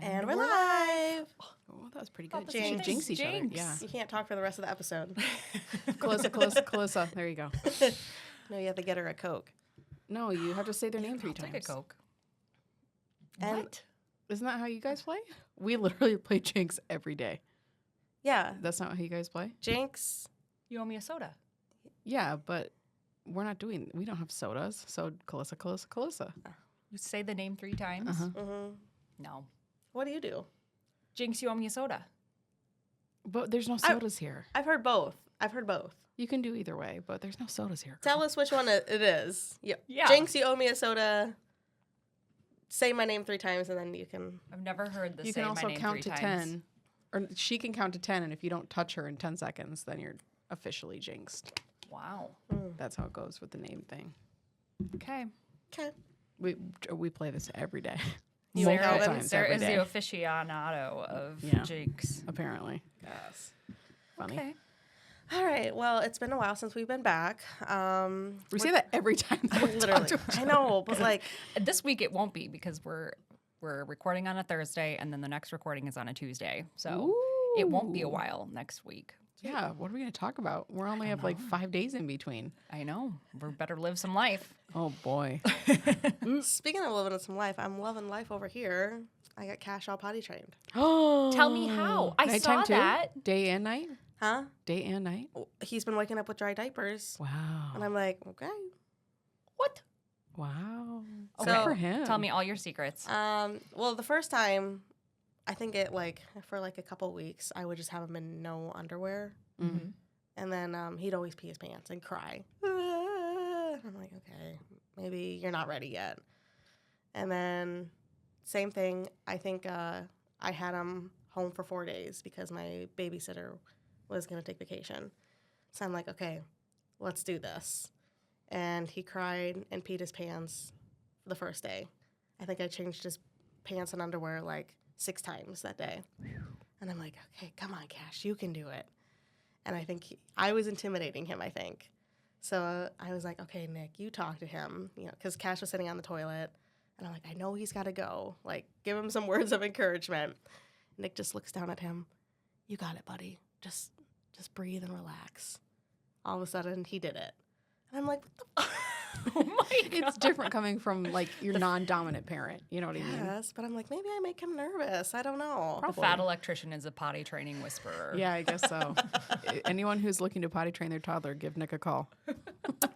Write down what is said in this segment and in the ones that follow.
And we're live. Oh, that was pretty good. Jinx. Jinx each other. Yeah. You can't talk for the rest of the episode. Closer. There you go. No, you have to get her a Coke. No, you have to say their name 3 times. Take a Coke. And What? Isn't that how you guys play? We literally play Jinx every day. yeah, That's not how you guys play? Jinx. You owe me a soda. Yeah, but we don't have sodas. So, Calissa. You say the name 3 times? Uh-huh. Mm-hmm. No. What do you do? Jinx, you owe me a soda. But there's no sodas here. I've heard both. You can do either way, but there's no sodas here. Tell us which one it is. Yeah. Jinx, you owe me a soda. Say my name 3 times, and then you can. I've never heard the You say can my also name count 3 to times. 10. Or she can count to 10, and if you don't touch her in 10 seconds, then you're officially jinxed. Wow. That's how it goes with the name thing. Okay. Okay. We play this every day. You Sarah, know them? times Sarah every is day, the aficionado of Yeah. Jinx. apparently. Yes. Funny. Okay. All right. Well, it's been a while since we've been back. We say that every time. That we Literally. talk to each I other. know, but like, This week it won't be because we're recording on a Thursday and then the next recording is on a Tuesday. So it won't be a Ooh. while next week. Yeah, what are we going to talk about? We only have like 5 days in between. I know. We better live some life. Oh, boy. speaking of living some life, I'm loving life over here. I got Cash all potty trained. Oh, Tell me how. I saw that. Day and night? Huh? Day and night? He's been waking up with dry diapers. Wow. And I'm like, okay. What? Wow. Okay. Good for him. Tell me all your secrets. Well, the first time, I think it for like a couple weeks, I would just have him in no underwear. Mm. And then he'd always pee his pants and cry. I'm like, okay, maybe you're not ready yet. And then same thing, I think I had him home for 4 days because my babysitter was going to take vacation. So I'm like, okay, let's do this. And he cried and peed his pants the first day. I think I changed his pants and underwear like 6 times that day. And I'm like, okay, come on, Cash, you can do it. And I think I was intimidating him, I think. So I was like, okay, Nick, you talk to him, because Cash was sitting on the toilet. And I'm like, I know he's got to go. Like, give him some words of encouragement. Nick just looks down at him. You got it, buddy. Just breathe and relax. All of a sudden, he did it. And I'm like, what the Oh my God. It's different coming from like your non-dominant parent. You know what I mean? Yes, but I'm like, maybe I make him nervous. I don't know. The fat electrician is a potty training whisperer. Yeah, I guess so. Anyone who's looking to potty train their toddler, give Nick a call.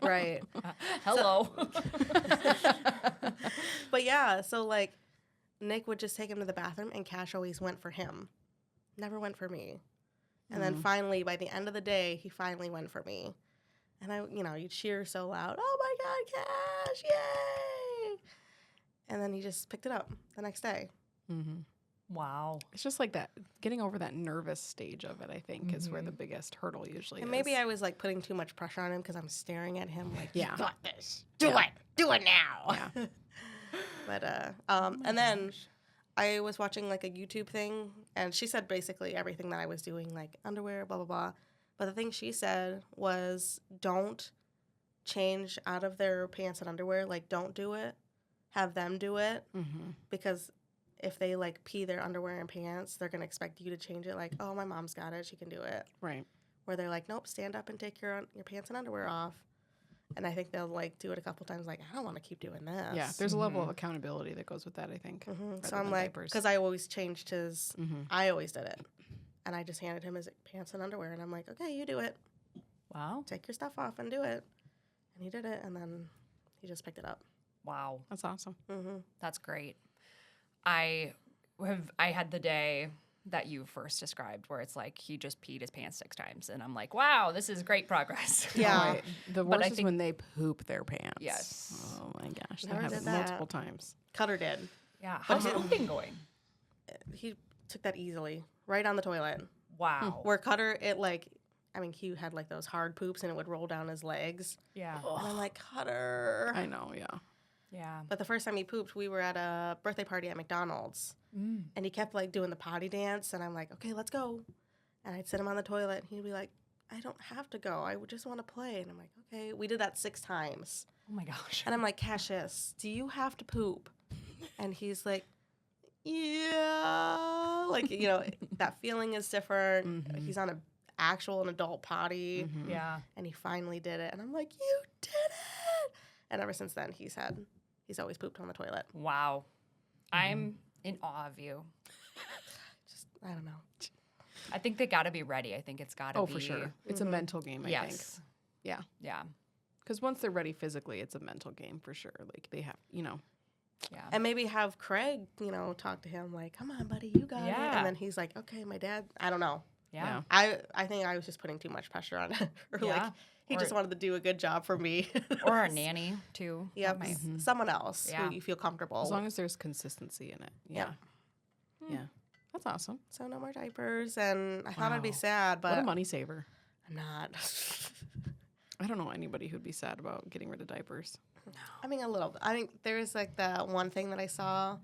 Right. Hello. But yeah, so like Nick would just take him to the bathroom and Cash always went for him. Never went for me. And then finally, by the end of the day, he finally went for me. And you'd cheer so loud, oh my God, Cash, yay! And then he just picked it up the next day. Mm-hmm. Wow. It's just like that, getting over that nervous stage of it, I think, is where the biggest hurdle usually And is. maybe I was like putting too much pressure on him because I'm staring at him like, Yeah. you got this. Do it now. Yeah. But, and then I was watching like a YouTube thing and she said basically everything that I was doing, like underwear, blah, blah, blah. But the thing she said was don't change out of their pants and underwear. Like, don't do it. Have them do it. Mm-hmm. Because if they, like, pee their underwear and pants, they're going to expect you to change it. Like, oh, my mom's got it. She can do it. Right. Where they're like, nope, stand up and take your pants and underwear off. And I think they'll, like, do it a couple times. Like, I don't want to keep doing this. Yeah, there's a level of accountability that goes with that, I think. So I'm like, because I always changed his, I always did it. And I just handed him his pants and underwear. And I'm like, okay, you do it. Wow. Take your stuff off and do it. And he did it. And then he just picked it up. Wow. That's awesome. That's great. I had the day that you first described where it's like he just peed his pants 6 times. And I'm like, wow, this is great progress. Yeah. Right. The But worst I is think- when they poop their pants. Yes. Oh, my gosh. That Never happens did that. multiple times. Cutter did. Yeah. How's it been going? He took that easily. Right on the toilet. Wow. Where Cutter, he had like those hard poops and it would roll down his legs. Yeah. And I'm like, Cutter. I know, yeah. Yeah. But the first time he pooped, we were at a birthday party at McDonald's. And he kept like doing the potty dance. And I'm like, okay, let's go. And I'd sit him on the toilet and he'd be like, I don't have to go. I just want to play. And I'm like, okay. We did that 6 times. Oh my gosh. And I'm like, Cassius, do you have to poop? And he's like, yeah, like, that feeling is different. Mhm. He's on an adult potty, Mhm. Yeah. and he finally did it. And I'm like, you did it. And ever since then, he's always pooped on the toilet. Wow. I'm in awe of you. Just, I don't know. I think they got to be ready. I think it's got to Oh, be. for sure. It's a mental game, I think. Yes. Yeah. Yeah. Because once they're ready physically, it's a mental game for sure. Like they have, Yeah. And maybe have Craig, talk to him like, come on, buddy, you got it. Yeah. And then he's like, okay, my dad, I don't know. Yeah. I think I was just putting too much pressure on it. Or Yeah. like, he Or- just wanted to do a good job for me. Or our nanny too. Yep. That might- Someone else Yeah. who you feel comfortable. as long as there's consistency in it. Yeah. Yeah. That's awesome. So no more diapers. And I thought I'd be Wow. sad, What a but money saver. I'm not. I don't know anybody who'd be sad about getting rid of diapers. I mean, a little bit. I think there's like that one thing that I saw,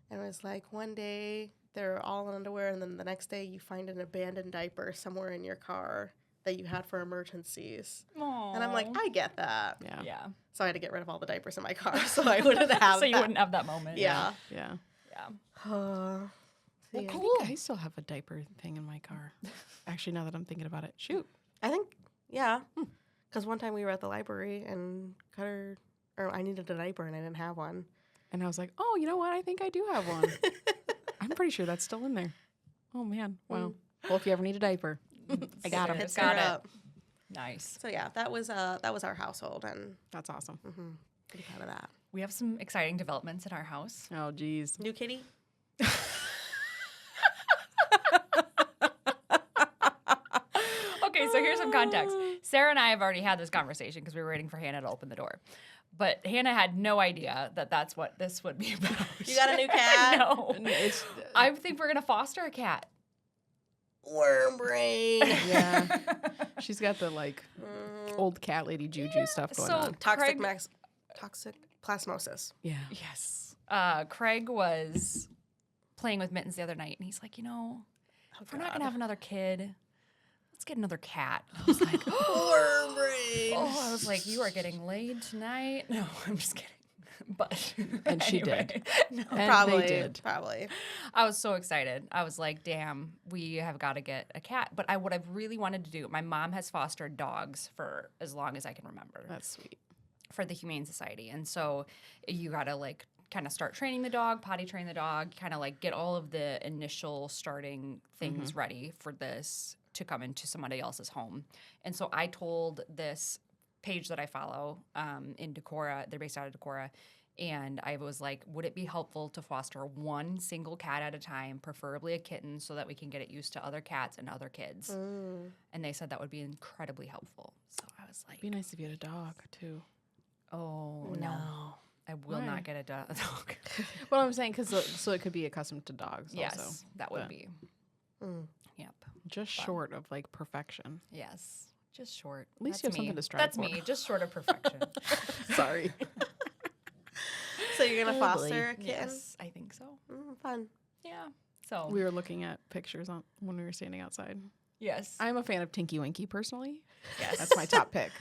and it was like one day they're all in underwear, and then the next day you find an abandoned diaper somewhere in your car that you had for emergencies. And I'm like, Aw. I get that. Yeah. Yeah. So I had to get rid of all the diapers in my car so I wouldn't have So you that. wouldn't have that moment. Yeah. Yeah. Yeah. So Well, yeah. cool. I think I still have a diaper thing in my car. Actually, now that I'm thinking about it, shoot. I think, yeah. Because one time we were at the library and I needed a diaper and I didn't have one. And I was like, oh, you know what? I think I do have one. I'm pretty sure that's still in there. Oh, man. Wow. Well, if you ever need a diaper, I got 'em. Hit Hits got her it. up. Nice. So yeah, that was our household, and That's awesome. pretty proud of that. We have some exciting developments in our house. Oh, geez. New kitty. Okay, so here's some context. Sarah and I have already had this conversation because we were waiting for Hannah to open the door. But Hannah had no idea that that's what this would be about. You got a new cat? No. It's, I think we're going to foster a cat. Worm brain. yeah. She's got the, like, old cat lady juju stuff going so- on. Toxic Craig- toxic plasmosis. Yeah. Yes. Craig was playing with Mittens the other night, and he's like, if we're not going to have another kid, let's get another cat. I was like, Worm brain. I was like, you are getting laid tonight. No, I'm just kidding. But And she anyway, did. No. And Probably they did. Probably. I was so excited. I was like, damn, we have got to get a cat. But what I've really wanted to do, my mom has fostered dogs for as long as I can remember That's sweet. for the Humane Society. And so you got to like kind of start training the dog, potty train the dog, kind of like get all of the initial starting things ready for this to come into somebody else's home. And so I told this page that I follow in Decorah, they're based out of Decorah, and I was like, would it be helpful to foster one single cat at a time, preferably a kitten, so that we can get it used to other cats and other kids? And they said that would be incredibly helpful. So I was like, It'd be nice if you had a dog, too. oh, no. I will Why? not get a dog. Well, I'm saying because so it could be accustomed to dogs Yes, also. that would but be. Yep. Just short of, like, perfection. Yes. Just short. At least That's you have me. something to strive That's for. me. Just short of perfection. Sorry. So you're gonna Oh, foster a kitten? Yes, I think so. Fun. Yeah. So We were looking at pictures when we were standing outside. yes, I'm a fan of Tinky Winky personally. yes. That's my top pick.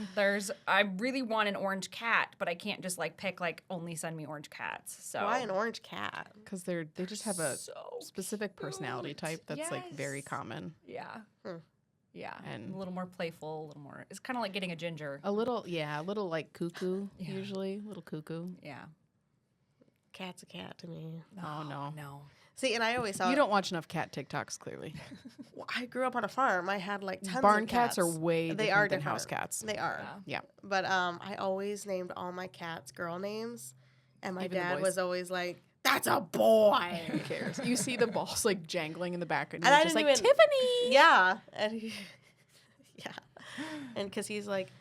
I really want an orange cat, but I can't just like pick like only send me orange cats. So Why an orange cat? Because they just have a so specific personality cute. type that's like very Yes. common. Yeah. Yeah. And- a little more playful, a little more. It's kind of like getting a ginger. A little like cuckoo Yeah. usually, little cuckoo. Yeah. Cat's a cat to me. Oh, no. No. See, and I always thought You don't watch enough cat TikToks, clearly. I grew up on a farm. I had like tons Barn of cats are cats. way They different are than house different. cats. They are. Yeah. Yeah. But I always named all my cats girl names, and my Even the dad boys? was always like, "That's a boy." Who cares? You see the balls like jangling in the back, and And you're I just didn't like even- Tiffany. Yeah, and yeah, and because he's like,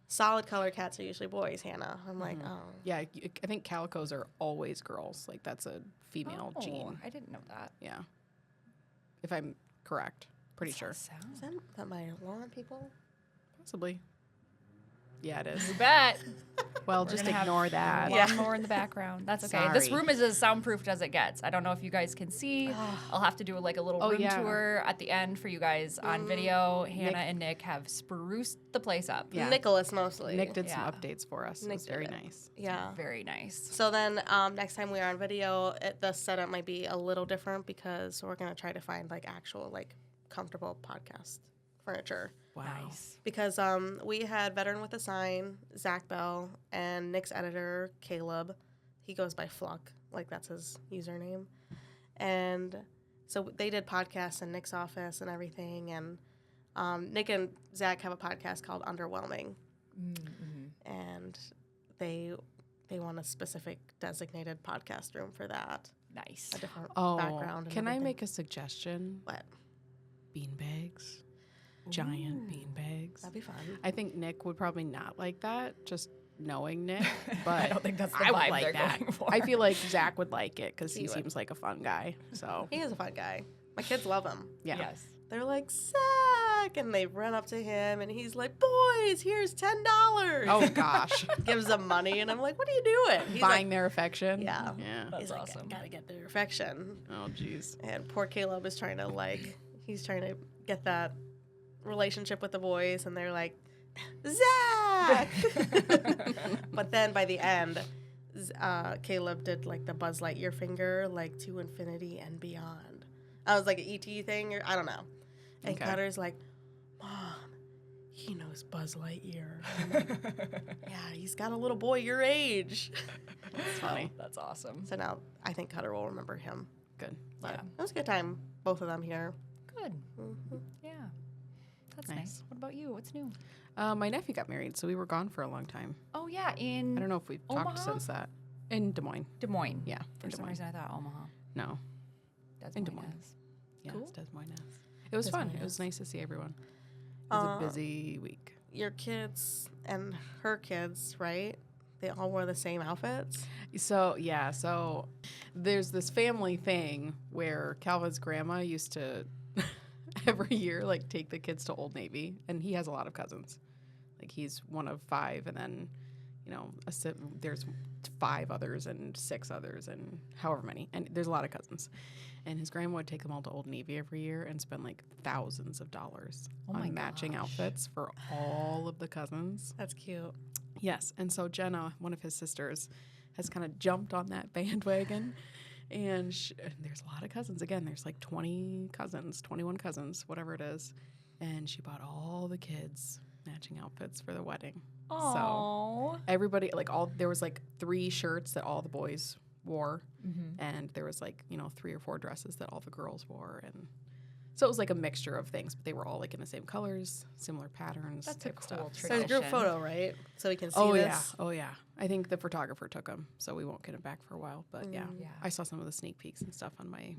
solid color cats are usually boys. Hannah, I'm like, oh, Yeah, I think calicos are always girls. Like that's a female Oh, gene. I didn't know that. Yeah, if I'm correct, pretty sure. is that my lawn people? Possibly. Yeah, it is. You bet. Well, We're just gonna have ignore that. Yeah. More in the background. That's okay. This Sorry. room is as soundproofed as it gets. I don't know if you guys can see. I'll have to do like a little room yeah. tour at the end for you guys on video. Hannah and Nick have spruced the place up. Yeah. Nicholas mostly. Nick did some Yeah. updates for us. Nick It was very did it. nice. Yeah. Very nice. So then next time we are on video, the setup might be a little different because we're going to try to find like actual like comfortable podcast furniture. Wow. Nice. Because we had Veteran with a Sign, Zach Bell, and Nick's editor, Caleb. He goes by Fluck, like that's his username. And so they did podcasts in Nick's office and everything. And Nick and Zach have a podcast called Underwhelming. Mm-hmm. And they want a specific designated podcast room for that. Nice. A different Oh, background. And can I everything. make a suggestion? What? Beanbags. Giant beanbags. That'd be fun. I think Nick would probably not like that, just knowing Nick. But I don't think that's the I would vibe like they're that. going for. I feel like Zach would like it because He he would. seems like a fun guy. So He is a fun guy. My kids love him. yeah. Yes. They're like, Zach! And they run up to him, and he's like, boys, here's $10. Oh gosh, Gives them money, and I'm like, what are you doing? He's buying like, their affection. Yeah. Yeah. That's he's like, awesome. gotta get their affection. Oh jeez. And poor Caleb is trying to, he's trying to get that relationship with the boys, and they're like, Zach! But then by the end, Caleb did, the Buzz Lightyear finger, to infinity and beyond. I was like an ET thing, or I don't know. And Okay. Cutter's like, Mom, he knows Buzz Lightyear. I'm like, yeah, he's got a little boy your age. That's funny. That's awesome. So now I think Cutter will remember him. Good. But Yeah. it was a good time, both of them here. Good. Mm-hmm. Yeah. That's nice. Nice. What about you? What's new? My nephew got married, so we were gone for a long time. Oh, yeah. In I don't know if we've Omaha? talked since that. In Des Moines. Des Moines. Yeah. For in Des some Moines. reason, I thought Omaha. No. Des In Des Moines. Moines. Yeah, Cool. it's Des Moines. It was Des fun. Moines. It was nice to see everyone. It was a busy week. Your kids and her kids, right? They all wore the same outfits. So, yeah, so there's this family thing where Calvin's grandma used to every year, take the kids to Old Navy, and he has a lot of cousins. He's one of 5, and then, there's 5 others and 6 others and however many, and there's a lot of cousins. And his grandma would take them all to Old Navy every year and spend thousands of dollars my on matching gosh. outfits for all of the cousins. That's cute. Yes, and so Jenna, one of his sisters, has kind of jumped on that bandwagon, and there's a lot of cousins. Again, there's 20 cousins, 21 cousins, whatever it is, and she bought all the kids matching outfits for the wedding. Oh. So everybody, there was 3 shirts that all the boys wore, and there was 3 or 4 dresses that all the girls wore, and so it was a mixture of things, but they were all in the same colors, similar patterns. That's a type of cool stuff. So it's group Tradition. photo, right? So we can see Oh this. yeah, oh yeah. I think the photographer took them, so we won't get them back for a while. But yeah, Yeah. I saw some of the sneak peeks and stuff on my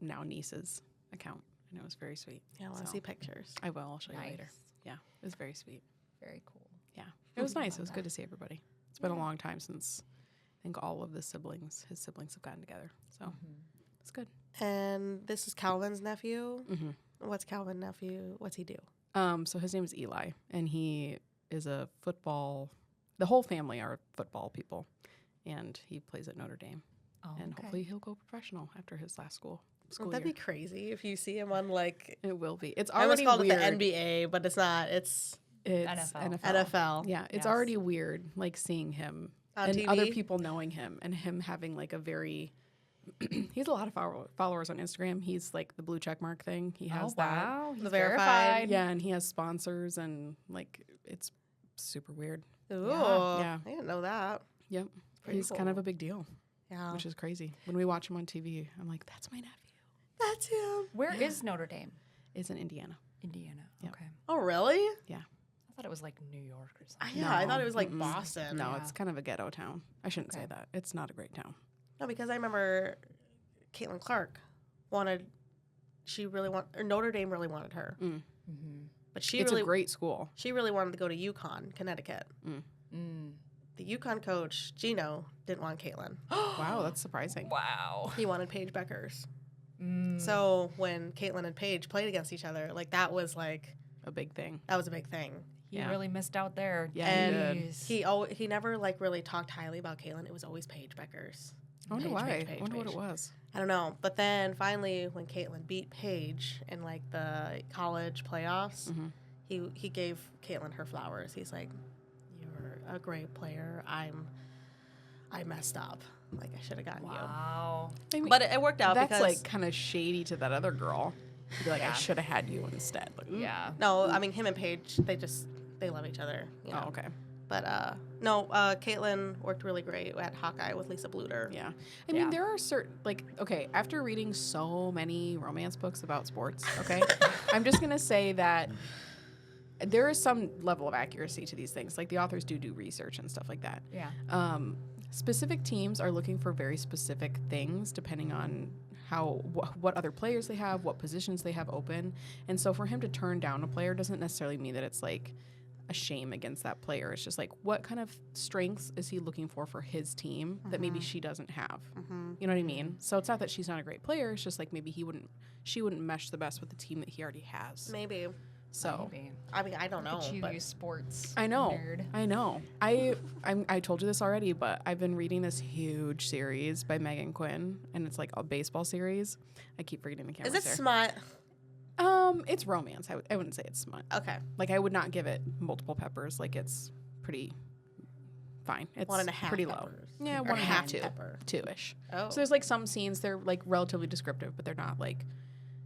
now niece's account, and it was very sweet. Yeah, I want to So, see pictures. I will. I'll show you Nice. later. Yeah, it was very sweet. Very cool. Yeah, it was nice. It was good to see everybody. It's been a long time since I think all of his siblings have gotten together, so it's good. And this is Calvin's nephew. Mm-hmm. What's Calvin's nephew? What's he do? So his name is Eli, and he is a football. The whole family are football people, and he plays at Notre Dame. Oh, And okay. hopefully he'll go professional after his last school Wouldn't that year. be crazy if you see him on It will be. It's I almost already called weird. it the NBA, but it's not. It's It's NFL. NFL. Yeah, it's Yes. already weird, seeing him On and TV? other people knowing him, and him having a very. He has a lot of followers on Instagram. He's the blue check mark thing. He has that. Wow. He's The verified. Yeah, and he has sponsors, and it's super weird. Ooh, Yeah. I didn't know that. Yep, Pretty he's kind of cool. a big deal, Yeah, which is crazy. When we watch him on TV, I'm like, that's my nephew. that's him. Where is Notre Dame? It's in Indiana. Indiana. Yep. Okay. Oh, really? I thought it was New York or something. Yeah, I thought it was Mm-mm. Boston. No, Yeah. it's kind of a ghetto town. I shouldn't say Okay. that. It's not a great town. No, because I remember Caitlin Clark wanted. Or Notre Dame really wanted her, Mm. Mm-hmm. but she It's really a great school. she really wanted to go to UConn, Connecticut. Mm. The UConn coach Gino didn't want Caitlin. Wow, that's surprising. Wow. He wanted Paige Beckers. Mm. So when Caitlin and Paige played against each other, that was A big thing. that was a big thing. He really missed out there. Yeah, And he did. he never like really talked highly about Caitlin. It was always Paige Beckers. I wonder Paige, why. Paige, Paige, I wonder what Paige. it was. I don't know. But then finally, when Caitlin beat Paige in like the college playoffs, he gave Caitlin her flowers. He's like, "You're a great player. I messed up. Like I should have gotten Wow. I mean, you." But it worked out that's because like kind of shady to that other girl. To be like, Yeah. I should have had you instead. Like, Yeah. no, I mean him and Paige, they love each other. You know? Oh, okay. But no, Caitlin worked really great at Hawkeye with Lisa Bluter. Yeah. I mean, there are certain, like, okay, after reading so many romance books about sports, okay, I'm just going to say that there is some level of accuracy to these things. Like, the authors do research and stuff like that. Yeah. Specific teams are looking for very specific things depending on what other players they have, what positions they have open. And so for him to turn down a player doesn't necessarily mean that it's like a shame against that player. It's just like, what kind of strengths is he looking for his team that maybe she doesn't have? You know what I mean? So it's not that she's not a great player. It's just like maybe she wouldn't mesh the best with the team that he already has. Maybe. So Maybe. I mean, I don't know. Look at you, But you sports I know. nerd. I know. I told you this already, but I've been reading this huge series by Megan Quinn, and it's like a baseball series. I keep forgetting the camera. is it smut? It's romance. I wouldn't say it's smut. Okay. Like I would not give it multiple peppers. Like it's pretty fine. It's 1.5 pretty low. peppers. Yeah, Or 1.5, half 2, pepper. 2-ish. Oh. So there's like some scenes they're like relatively descriptive, but they're not like.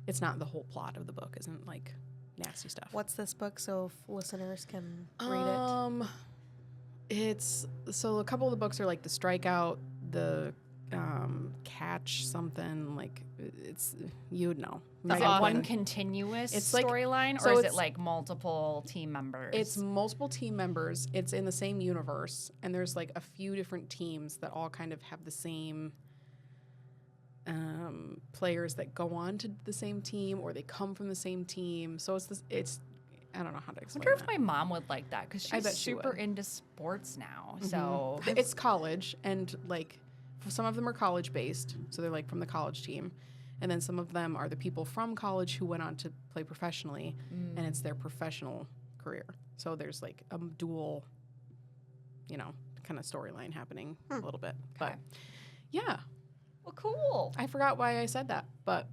It's not the whole plot of the book. Isn't like nasty stuff. What's this book so listeners can read it? It's so a couple of the books are like the Strikeout, the Catch something, like it's you would know. Is Megan it one Quinn. continuous It's like- storyline, so or is it it's- like multiple team members? It's multiple team members. It's in the same universe, and there's like a few different teams that all kind of have the same players that go on to the same team, or they come from the same team. So it's I don't know how to I explain wonder if that. my mom would like that because I she's bet she super would. into sports now. So It's college, and like some of them are college based, so they're like from the college team, and then some of them are the people from college who went on to play professionally, and it's their professional career. So there's like a dual, kind of storyline happening a little bit. But yeah, well, cool. I forgot why I said that, but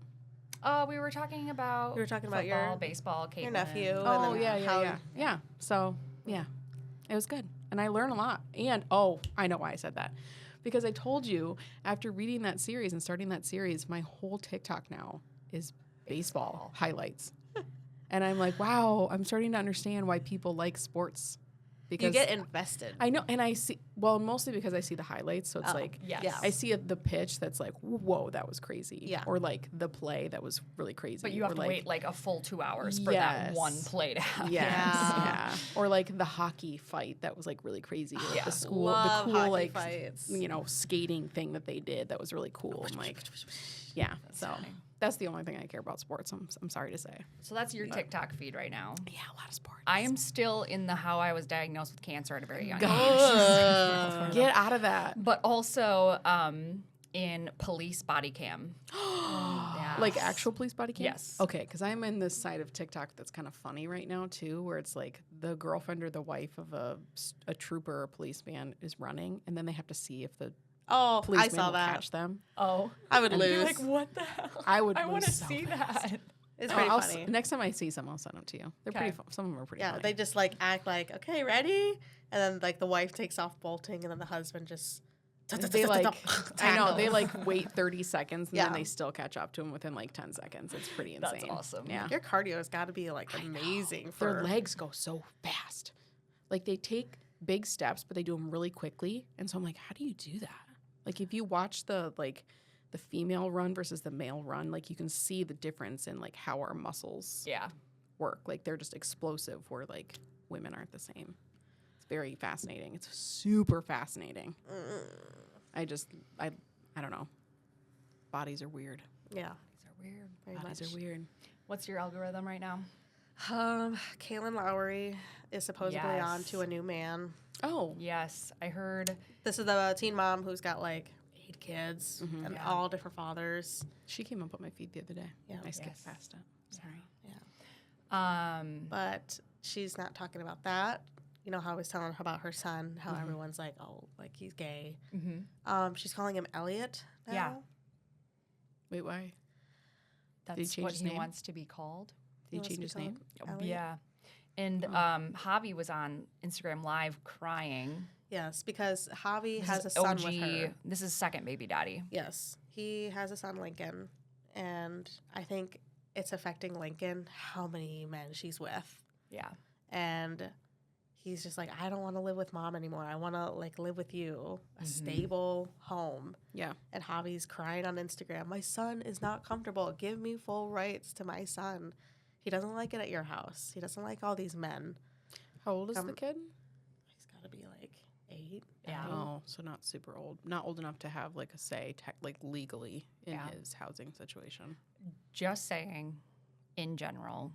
We were talking about We were talking about football, your- baseball, Caitlin. Your nephew. oh and yeah, then how- yeah. So yeah, it was good, and I learned a lot. And I know why I said that. Because I told you, after reading that series and starting that series, my whole TikTok now is baseball highlights. And I'm like, wow, I'm starting to understand why people like sports. Because You get invested. I know, and I see, well, mostly because I see the highlights. So it's like, yes. Yeah. I see the pitch that's like, whoa, that was crazy. Yeah. Or like the play that was really crazy. But you have or to like, wait like a full 2 hours for that Yes. one play to happen. Yes, Yeah. yeah. Or like the hockey fight that was like really crazy. Or Yeah. the school, Love the cool hockey like fights. skating thing that they did that was really cool. And like, yeah. So funny. that's the only thing I care about sports. I'm sorry to say. So that's your TikTok feed right now. Yeah, a lot of sports. I am still in the how I was diagnosed with cancer at a very young age. Get out of that. But also in police body cam. Yeah. Like actual police body cam? Yes. Okay, because I'm in this side of TikTok that's kind of funny right now too, where it's like the girlfriend or the wife of a trooper or policeman is running, and then they have to see if the Oh, I policeman saw will that. catch them. Oh. I would You're lose. like, what the hell? I would I want to lose so see fast. that. It's pretty I'll funny. next time I see some, I'll send them to you. They're pretty Okay. fun. Some of them are pretty Yeah, funny. they just like act like, okay, ready? And then like the wife takes off bolting, and then the husband just. They like, I know, they tackles. like wait 30 seconds and Yeah. then they still catch up to him within like 10 seconds. It's pretty insane. That's awesome. Yeah. Your cardio has got to be like amazing Their for. legs go so fast. Like they take big steps, but they do them really quickly. And so I'm like, how do you do that? Like if you watch the female run versus the male run, like you can see the difference in like how our muscles Yeah. work. Like they're just explosive where like women aren't the same. It's very fascinating. It's super fascinating. I don't know. Bodies are weird. Yeah, These are weird. very Bodies much. are weird. What's your algorithm right now? Kaylin Lowry is supposedly on Yes. to a new man. Oh, Yes, I heard. This is the teen mom who's got like 8 kids and Yeah. all different fathers. she came up on my feed the other day. Yeah. I skipped Yes. past it. Sorry. Um, But she's not talking about that. You know how I was telling her about her son, how everyone's like, oh, like he's gay. She's calling him Elliot now. Yeah. Wait, why? That's change what his he name? wants to be called. Did he change his name? Elliot? Yeah. And Javi was on Instagram Live crying. Yes, because Javi This has a is son OG. with her. This is second baby daddy. Yes, he has a son, Lincoln, and I think it's affecting Lincoln how many men she's with. Yeah. And he's just like, I don't want to live with mom anymore. I want to like live with you, a stable home. Yeah. And Javi's crying on Instagram, my son is not comfortable. Give me full rights to my son. He doesn't like it at your house. He doesn't like all these men. How old is the kid? He's got to be like 8. Yeah. 9. Oh, so not super old. Not old enough to have like a say, like legally in Yeah. his housing situation. Just saying, in general,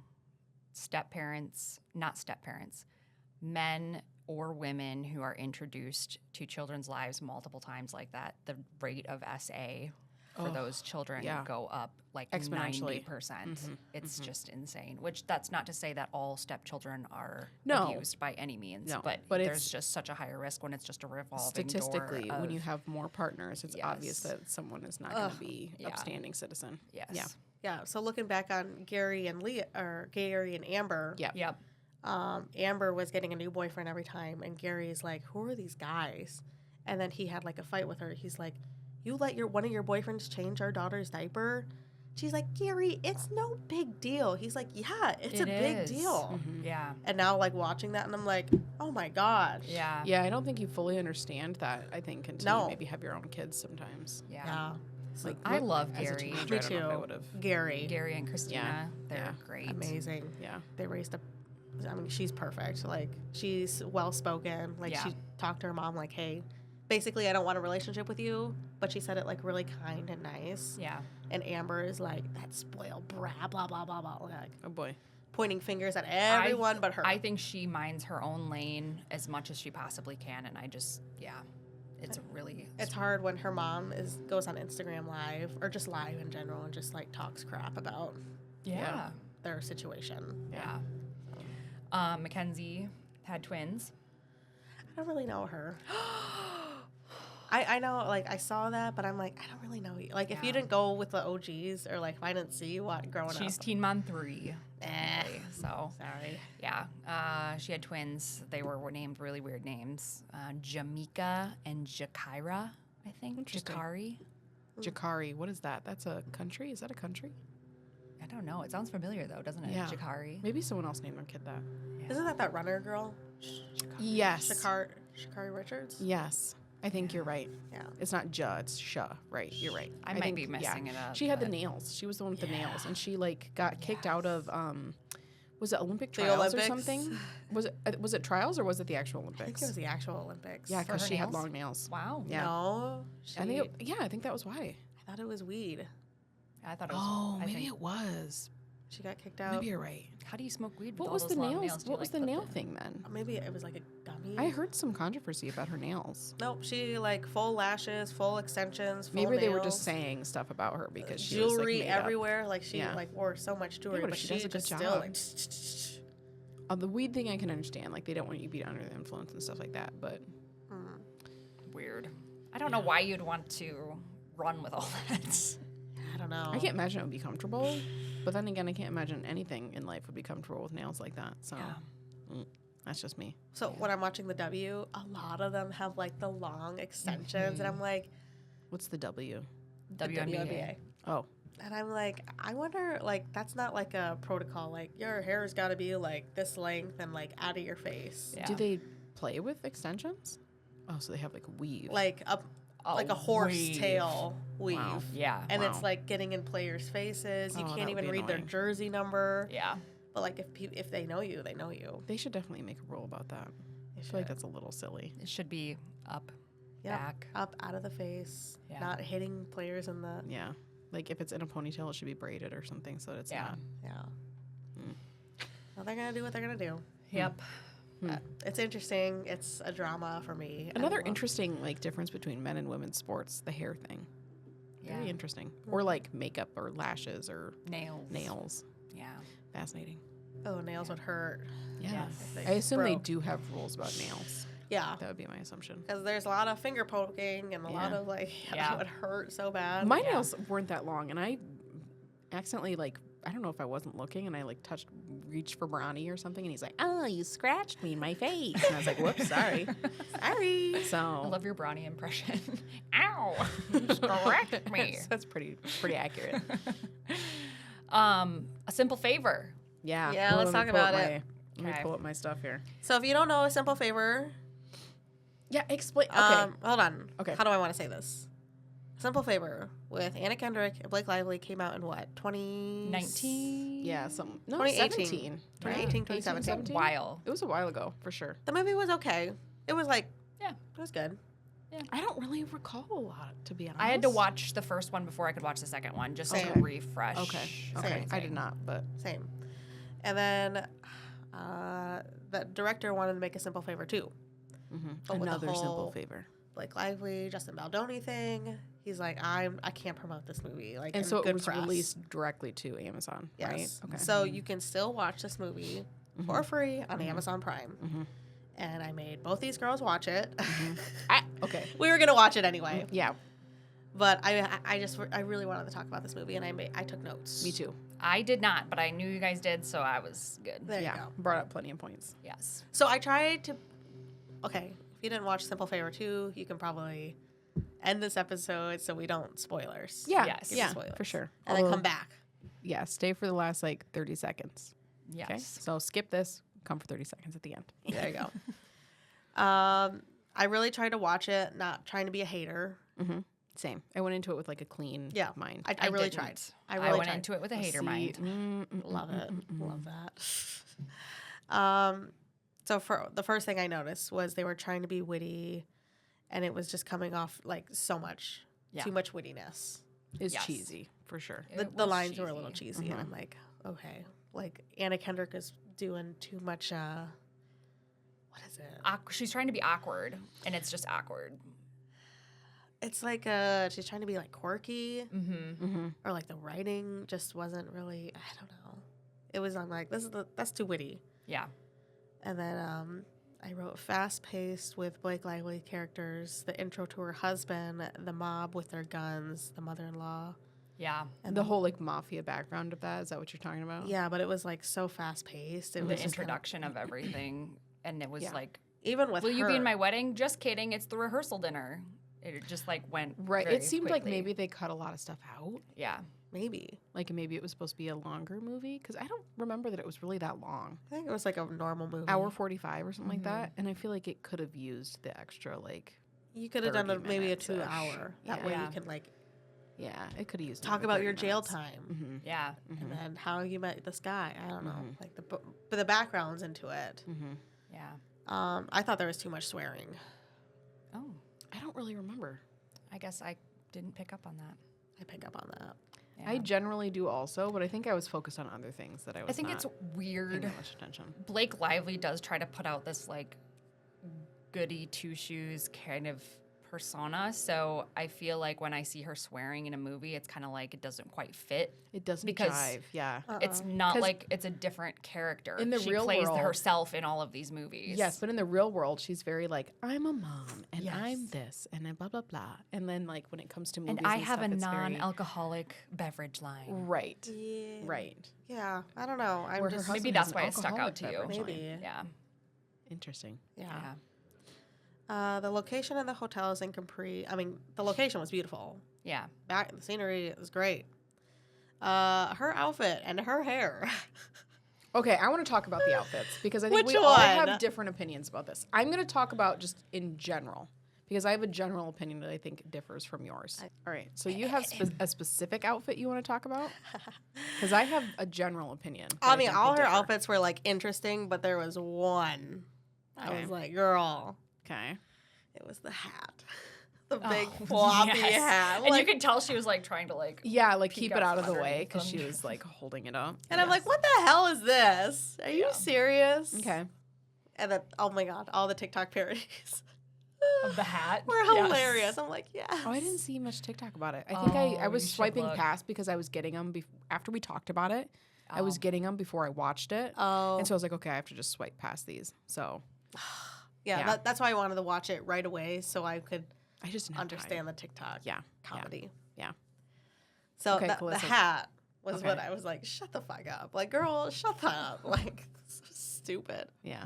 not step parents, men or women who are introduced to children's lives multiple times like that, the rate of SA for those children go up like Exponentially. 90%. It's just insane. Which that's not to say that all stepchildren are No. abused by any means, No, but but there's it's- just such a higher risk when it's just a revolving Statistically, door when you of- have more partners, it's obvious Yes. that someone is not going to be Yeah. upstanding citizen. yes. Yeah. Yeah, so looking back on Gary and Amber, Yeah. Yep. Amber was getting a new boyfriend every time, and Gary's like, who are these guys? And then he had like a fight with her. He's like, you let one of your boyfriends change our daughter's diaper? She's like, Gary, it's no big deal. He's like, yeah, it's a big is. deal. Yeah. And now like watching that, and I'm like, oh my gosh. Yeah. Yeah, I don't think you fully understand that, I think, until No. you maybe have your own kids sometimes. Yeah. Yeah. Like, I love as a Gary. teenager, Me I don't know if I too. would've- Gary. Gary and Christina, they're great. Amazing. Yeah. They raised a, I mean, she's perfect. Like, she's well spoken. Like, Yeah. she talked to her mom, like, hey, basically, I don't want a relationship with you. But she said it, like, really kind and nice. Yeah. And Amber is like, that spoiled brat, blah, blah, blah, blah. Like, Oh, boy. pointing fingers at everyone but her. I think she minds her own lane as much as she possibly can, and I just, it's really. It's hard when her mom goes on Instagram Live, or just live in general, and just, like, talks crap about Yeah. their situation. Yeah. Mackenzie had twins. I don't really know her. I know, like, I saw that, but I'm like, I don't really know you. Like, if you Yeah. didn't go with the OGs, or, like, if I didn't see you growing up. She's Teen Mom 3. Eh. So, Sorry. yeah. She had twins. They were named really weird names. Jamaica and Jakira, I think. Interesting. Jakari. Jakari, what is that? That's a country? Is that a country? I don't know. It sounds familiar, though, doesn't it? Yeah. Jakari. Maybe someone else named their kid that. Isn't that runner girl? Yes. Shakari Richards? Yes. I think you're right. Yeah. It's not Ja, it's Sha. Right, you're right. I might think, be messing it up, She had the but- nails. She was the one with the nails. And she, like, got kicked out of, was it Olympic The trials or Olympics? something? Was it trials or was it the actual Olympics? I think it was the actual Olympics. Yeah, For because her she had nails? long nails. Wow. Yeah. No. I think that was why. I thought it was weed. I thought it was. Oh, I maybe think, it was. She got kicked out. Maybe you're right. How do you smoke weed with What all was those the long nails? Do you, What was like, the clip nail it? thing then? Maybe it was like a gummy. I heard some controversy about her nails. Nope. She, like, full lashes, full extensions, full Maybe they were nails, just saying stuff about her because she was, jewelry like, made up. everywhere. Like, she, Yeah. like, wore so much jewelry, but but she she does a good just still, job. like, The weed thing I can understand. Like, they don't want you to be under the influence and stuff like that. But Weird. I don't know why you'd want to run with all that. I don't know. I can't imagine it would be comfortable. But then again, I can't imagine anything in life would be comfortable with nails like that. So that's just me. So when I'm watching the W, a lot of them have, like, the long extensions, and I'm like, What's the W? WNBA. Oh, and I'm like, I wonder, like, that's not like a protocol. Like, your hair's got to be like this length and like out of your face, Yeah. do they play with extensions? Oh, so they have like a weave. like a horse weave. tail weave. Wow. Yeah. And Wow. it's like getting in players' faces. You Oh, that can't would even be read their annoying. jersey number. Yeah. But like if they know you, they know you. They should definitely make a rule about that. I feel like that's a little silly. It should be up, Yep. back. Up out of the face, Yeah. not hitting players in the Yeah. Like if it's in a ponytail, it should be braided or something so that it's Yeah. not. yeah. Well, they're gonna do what they're gonna do. Yep. It's interesting. It's a drama for me. I Another love- interesting like difference between men and women's sports, the hair thing. Very Yeah. interesting. Or like makeup or lashes or Nails. nails. Yeah. Fascinating. Oh, nails would hurt. Yeah. Yes. I assume they broke. do have rules about nails. Yeah. That would be my assumption. Because there's a lot of finger poking and a lot Yeah. of like, Yeah. it would hurt so bad. My Yeah. nails weren't that long, and I accidentally, like, I don't know if I wasn't looking, and I, like, reached for Bronny or something, and he's like, oh, you scratched me in my face. And I was like, whoops, sorry. Sorry. I So love your Bronny impression. Ow! You scratched me. that's pretty accurate. A simple favor. Yeah. Yeah, let's let me talk pull up about my- it. Let me Okay. pull up my stuff here. So if you don't know a simple favor, Yeah, explain. Okay. hold on. Okay. How do I want to say this? Simple Favor with Anna Kendrick and Blake Lively came out in what? 19. Yeah, some no 2018. 17. 2018, 2017. It's a while. It was a while ago, for sure. The movie was okay. It was like, Yeah. it was good. I don't really recall a lot, to be honest. I had to watch the first one before I could watch the second one, just to Same. refresh. Okay. Same. Okay. I did not, but Same. And then the director wanted to make a Simple Favor too. But with the another simple whole favor. Blake Lively, Justin Baldoni thing. He's like, I can't promote this movie. Like, And in so it good was press. released directly to Amazon, Yes. right? Okay. So you can still watch this movie for free on Amazon Prime. Mhm. And I made both these girls watch it. Okay. We were gonna watch it anyway, Yeah, but I really wanted to talk about this movie, and I took notes. me too. I did not, but I knew you guys did, so I was good. There yeah, you go. brought up plenty of points. Yes. So I tried to. Okay, if you didn't watch Simple Favor 2, you can probably end this episode so we don't spoilers. Yeah, Yes. yeah, Spoilers. for sure. And then Although- come back. Yeah, stay for the last like 30 seconds. Yes. Okay, so skip this. Come for 30 seconds at the end. There you go. I really tried to watch it, not trying to be a hater. Same. I went into it with like a clean Yeah. mind. I really didn't. tried. I really went tried. into it with a hater See, mind. Love it. Love that. So for the first thing I noticed was they were trying to be witty, and it was just coming off like so much, Yeah. too much wittiness. It's Yes. cheesy for sure. It The was lines were a little cheesy, Mhm. and I'm like, okay, like Anna Kendrick is doing too much. What is it? She's trying to be awkward, and it's just awkward. It's like she's trying to be like quirky, Mm-hmm. or like the writing just wasn't really. I don't know. It was. I'm like, that's too witty. Yeah. And then I wrote fast-paced with Blake Lively characters, the intro to her husband, the mob with their guns, the mother-in-law. Yeah. And The whole like mafia background of that, is that what you're talking about? Yeah, but it was like so fast-paced. It The was just kinda- introduction of everything, and it was Yeah. like, even with "Will you be in her- my wedding?" Just kidding. It's the rehearsal dinner. It just like went Right. very It seemed like quickly. maybe they cut a lot of stuff out. Yeah. maybe. Like maybe it was supposed to be a longer movie because I don't remember that it was really that long. I think it was like a normal movie. Hour 45 or something like Mhm. that. And I feel like it could have used the extra like You could have done 30 maybe a minutes-ish. 2-hour. That way Yeah. you can like yeah, it could have used talk another about 30 your jail minutes. time Yeah. and then how you met this guy. I don't know, Mhm. like but the backgrounds into it. Yeah. I thought there was too much swearing. Oh, I don't really remember. I guess I didn't pick up on that. I pick up on that. Yeah. I generally do also, but I think I was focused on other things that I was I think not it's paying weird. that much attention. Blake Lively does try to put out this like goody two shoes kind of persona. So I feel like when I see her swearing in a movie, it's kind of like it doesn't quite fit. It doesn't Because jive. Yeah. It's not 'Cause like it's a different character. in the she real plays world- herself in all of these movies. Yes, but in the real world, she's very like, I'm a mom and I'm Yes. this and then blah, blah, blah. And then like when it comes to movies and I have stuff, a it's very- non-alcoholic beverage line. Right. Yeah. Right. Yeah. I don't know. I'm Where her just husband Maybe has that's an why it stuck alcoholic out to you. beverage line. maybe. Yeah. Interesting. Yeah. Yeah. The location in the hotel is in Capri. I mean, the location was beautiful. Yeah. The scenery was great. Her outfit and her hair. Okay, I want to talk about the outfits because I think Which we all one? have different opinions about this. I'm going to talk about just in general because I have a general opinion that I think differs from yours. All right, so you have a specific outfit you want to talk about? Because I have a general opinion. that I mean, think all will her differ. outfits were like interesting, but there was one. I Okay. was like, girl, Okay. it was the hat. The big Oh, floppy yes. hat. And Like, you could tell she was like trying to like. Yeah, like Peek keep it out out of from the way underneath because them. she was like holding it up. and I'm like, what the hell is this? Are you Yeah. serious? Okay. And then, oh my God, all the TikTok parodies Of the hat. were Yes. hilarious. I'm like, yes. Oh, I didn't see much TikTok about it. I think I Oh, was you should swiping look. past because I was getting them after we talked about it. I was getting them before I watched it. Oh. And so I was like, okay, I have to just swipe past these. So Yeah, Yeah. that's why I wanted to watch it right away so I could I just didn't have understand time. the TikTok Yeah. comedy. Yeah. So Okay, the Calissa. hat was Okay. what I was like, shut the fuck up. Like, girl, shut up. Like, so stupid. Yeah.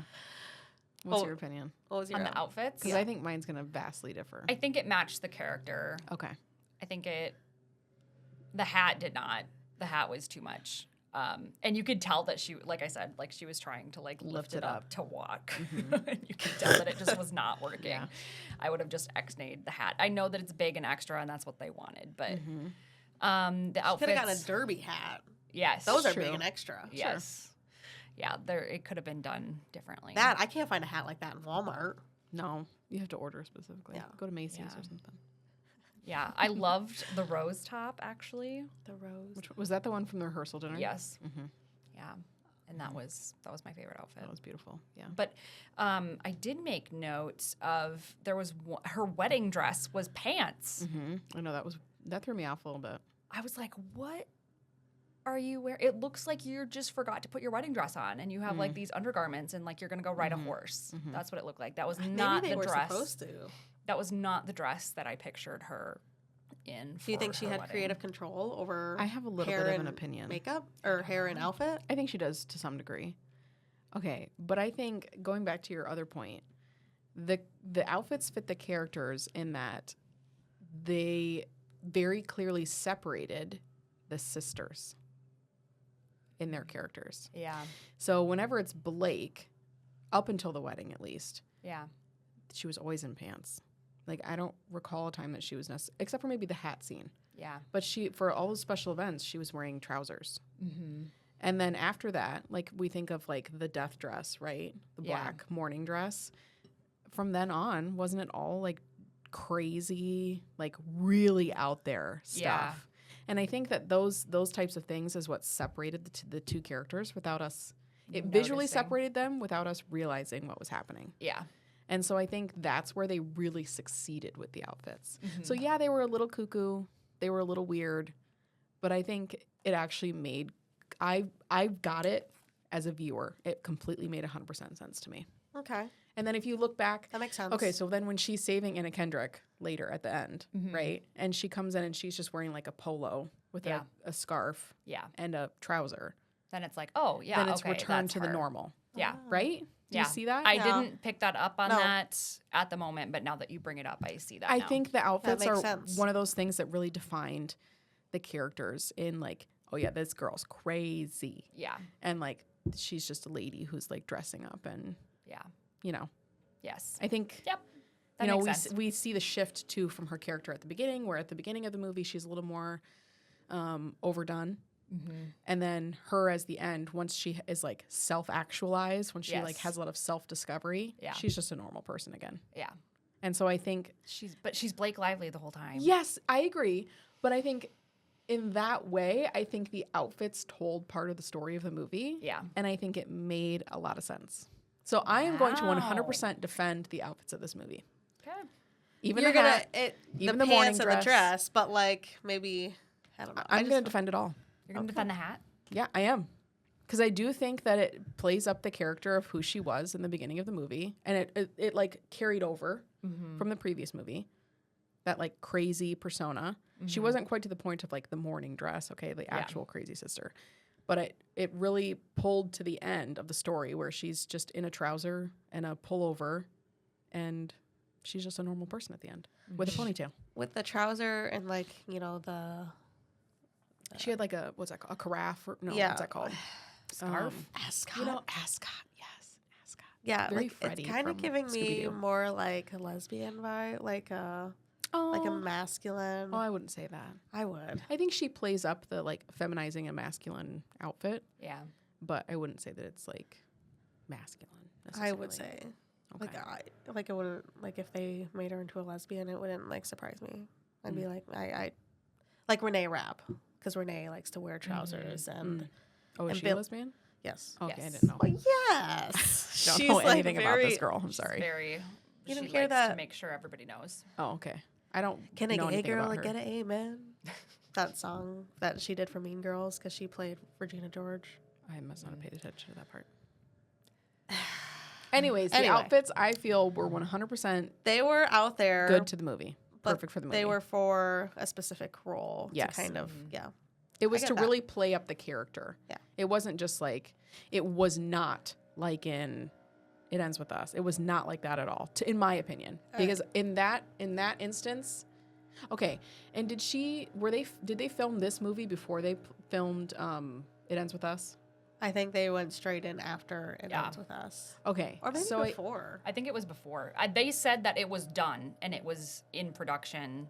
What's Oh. your opinion? What was your On own? the outfits. Because I think mine's going to vastly differ. I think it matched the character. Okay. I think the hat did not. The hat was too much. And you could tell that she, like I said, like she was trying to like lift it up to walk. And you could tell that it just was not working. Yeah. I would have just X-nayed the hat. I know that it's big and extra and that's what they wanted, but the Could outfits. have gotten a derby hat. Yes. Those are True. big and extra. Yes. Yeah, it could have been done differently. That, I can't find a hat like that in Walmart. No, you have to order specifically. Yeah. Go to Macy's Yeah. or something. Yeah, I loved the rose top actually. The rose. Which was that the one from the rehearsal dinner? Yes. Mm-hmm. Yeah. And that was my favorite outfit. That was beautiful. Yeah. But I did make notes of her wedding dress was pants. Mm-hmm. I know that threw me off a little bit. I was like, what are you wearing? It looks like you just forgot to put your wedding dress on and you have like these undergarments and like you're going to go ride a horse. That's what it looked like. That was not Maybe they the were dress. supposed to. That was not the dress that I pictured her in. Do you think for she her had wedding. creative control over I have a little hair bit of and an opinion. makeup or hair and outfit? I think she does to some degree. Okay, but I think going back to your other point, the outfits fit the characters in that they very clearly separated the sisters in their characters. Yeah. So whenever it's Blake, up until the wedding at least, Yeah. she was always in pants. Like I don't recall a time that she was except for maybe the hat scene. Yeah. But she for all those special events, she was wearing trousers. Mm-hmm. And then after that, like we think of like the death dress, right? The Yeah. black mourning dress. From then on, wasn't it all like crazy, like really out there stuff? Yeah. And I think that those types of things is what separated the two characters without us. It visually Noticing. separated them without us realizing what was happening. Yeah. And so I think that's where they really succeeded with the outfits. Mm-hmm. So yeah, they were a little cuckoo, they were a little weird, but I think it actually made I got it as a viewer. It completely made 100% sense to me. Okay. And then if you look back, That makes sense. okay, so then when she's saving Anna Kendrick later at the end, Mhm. right? And she comes in and she's just wearing like a polo with Yeah. a scarf Yeah. and a trouser. Then it's like, oh yeah, then it's okay, returned that's to the her. normal, Yeah. right? Do Yeah. you see that? I Yeah. didn't pick that up on No. that at the moment, but now that you bring it up, I see that. I now. think the outfits makes are sense. one of those things that really defined the characters in like, oh yeah, this girl's crazy. Yeah. And like she's just a lady who's like dressing up and Yeah. you know, Yes. I think Yep. That you know makes sense. we see the shift too from her character at the beginning, where at the beginning of the movie she's a little more overdone. Mm-hmm. And then her as the end, once she is like self-actualized, when she like Yes. has a lot of self-discovery, Yeah. she's just a normal person again. Yeah. And so I think She's Blake Lively the whole time. yes, I agree. But I think in that way, I think the outfits told part of the story of the movie. Yeah. And I think it made a lot of sense. So I am going to Wow. 100% defend the outfits of this movie. Okay. Even You're the hat, even the the morning pants and the dress. dress, but like maybe I don't know. I'm going to defend it all. You're gonna defend the hat. Yeah, I am. Because I do think that it plays up the character of who she was in the beginning of the movie. And it like carried over from the previous movie. That like crazy persona. She wasn't quite to the point of like the morning dress, okay, the actual crazy sister. But it really pulled to the end of the story where she's just in a trouser and a pullover and she's just a normal person at the end with a ponytail. with the trouser and like the She had like a, what's that called? A carafe? Or, no, Yeah. what's that called? Scarf. ascot. You know, ascot. Yes, ascot. Yeah, Very like Freddy it's kind of from giving me Scooby-Doo. more like a lesbian vibe, like a masculine. Oh, I wouldn't say that. I would. I think she plays up the like feminizing a masculine outfit, Yeah. but I wouldn't say that it's like masculine. I would necessarily. say Okay. like it wouldn't like if they made her into a lesbian, it wouldn't like surprise me. I'd be like I like Renee Rapp because Renee likes to wear trousers and Oh, is and she a Bill- lesbian? yes. Okay, I Yes. didn't know. Well, yes. Don't She's know like anything about very- this girl. I'm She's sorry. very. You didn't she hear likes that? to make sure everybody knows. Oh, okay. I don't Can a know gay anything girl about her. get an amen? that song that she did for Mean Girls because she played Regina George. I must not have paid attention to that part. Anyways, the Anyway. outfits I feel were 100% They were out there. good to the movie. but Perfect for the movie. They were for a specific role. Yes. To kind of, yeah. It was get to that. really play up the character. Yeah. It wasn't just like, it was not like in It Ends With Us. It was not like that at all, in my opinion. Because in that instance, okay. And did they film this movie before they filmed It Ends With Us? I think they went straight in after It Ends With Us. Okay. Or maybe so before. I think it was before. They said that it was done and it was in production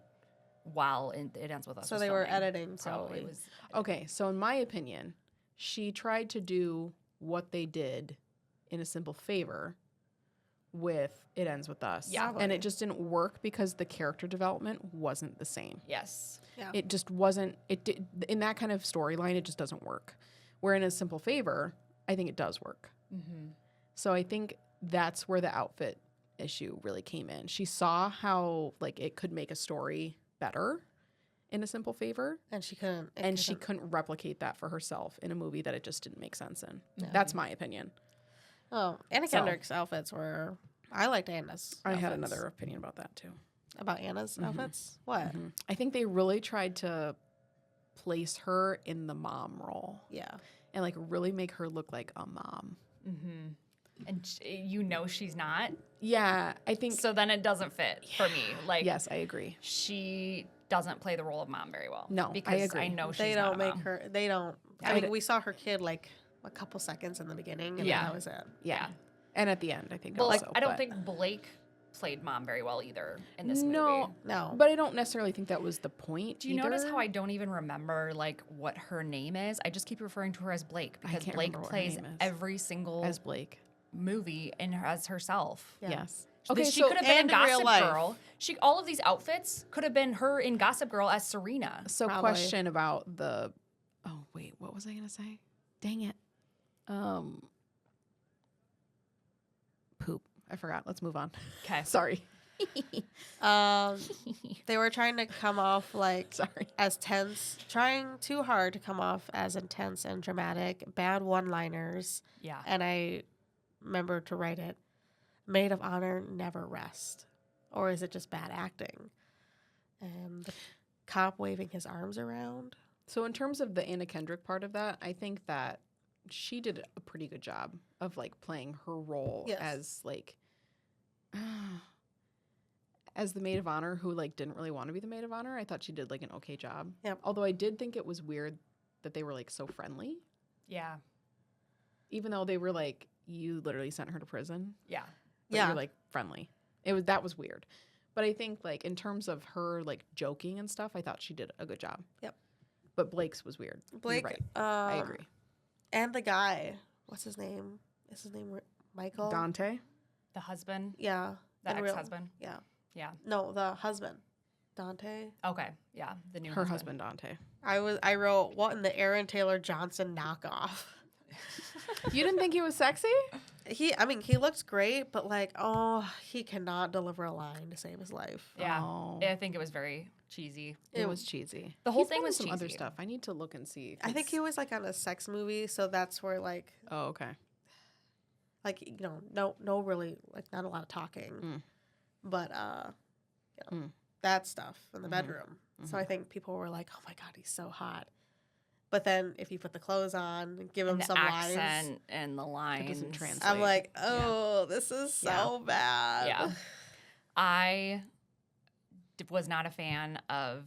while It Ends With Us. So was they were filming. editing, So probably. it was. Okay, so in my opinion, she tried to do what they did in A Simple Favor with It Ends With Us. Yeah. And Probably. it just didn't work because the character development wasn't the same. Yes. Yeah. It just wasn't, in that kind of storyline, it just doesn't work. Where in A Simple Favor, I think it does work. Mm-hmm. So I think that's where the outfit issue really came in. She saw how, like, it could make a story better in A Simple Favor. And she couldn't. She couldn't replicate that for herself in a movie that it just didn't make sense in. Yeah. That's my opinion. Oh, Anna So- Kendrick's outfits were. I liked Anna's. I had outfits. another opinion about that too. About Anna's outfits. What? I think they really tried to place her in the mom role Yeah. and like really make her look like a mom. Mm-hmm. And you know she's not. Yeah, I think. So then it doesn't fit for me. Like, Yes, I agree. she doesn't play the role of mom very well. No, I because agree. I know she's They not don't a make mom. her. They don't. I I mean, d- we saw her kid like a couple seconds in the beginning, and Yeah. that was it. Yeah. And at the end, I think Well, also. I don't but- think Blake played mom very well either in this No, movie. No. but I don't necessarily think that was the point. Do you notice how either. I don't even remember like what her name is? I just keep referring to her as Blake because can't Blake remember what her plays name is. every single as Blake? movie as herself. Yeah. Yes. Okay, Okay, she so could have been in and in real Gossip life. Girl. All of these outfits could have been her in Gossip Girl as Serena. So Probably. question about the oh wait, what was I gonna say? Dang it. Poop. I forgot. Let's move on. Okay. Sorry. They were trying to come off like Sorry. as tense, trying too hard to come off as intense and dramatic, bad one-liners. Yeah. And I remember to write it, maid of honor never rest. Or is it just bad acting? And the cop waving his arms around. So in terms of the Anna Kendrick part of that, I think that she did a pretty good job of like playing her role Yes. as like as the maid of honor who like didn't really want to be the maid of honor. I thought she did like an okay job. Yep. Although I did think it was weird that they were like so friendly, Yeah. even though they were like, you literally sent her to prison. Yeah. But Yeah. you're like friendly. That was weird. But I think like in terms of her like joking and stuff, I thought she did a good job. Yep. But Blake's was weird. Blake. You're right. I agree. And the guy. What's his name? Is his name Michael? Dante. The husband, Yeah. the in real- ex-husband. Yeah. Yeah. No, the husband. Dante. Okay. Yeah. The new Her husband Dante. I wrote, what in the Aaron Taylor Johnson knockoff? You didn't think he was sexy? He looks great, but like, he cannot deliver a line to save his life. Yeah. Oh. I think it was very cheesy. It was cheesy. The whole He's thing been in was some other cheesy. stuff. I need to look and see. I think he was like on a sex movie, so that's where like Oh, okay. no really like not a lot of talking, but that stuff in the bedroom. So I think people were like, oh my god, he's so hot. But then if you put the clothes on and give him And the some lines, accent and the lines. doesn't translate. I'm like, oh, this is so bad. Yeah. I was not a fan of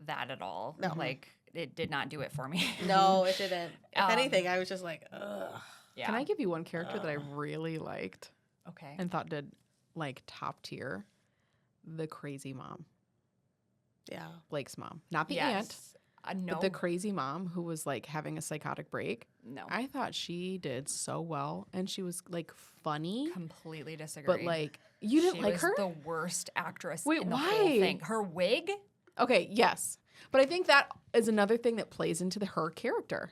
that at all. No. Like, it did not do it for me. No, it didn't. If Um, anything, I was just like, ugh. Yeah. Can I give you one character that I really liked Okay. and thought did like top tier? The crazy mom. Yeah. Blake's mom. Not the aunt, Yes. No. but the crazy mom who was like having a psychotic break. No. I thought she did so well and she was like funny, completely disagree. but like you didn't she like was her? the worst actress Wait, in the why? whole thing. Her wig? Okay, yes. But I think that is another thing that plays into her character.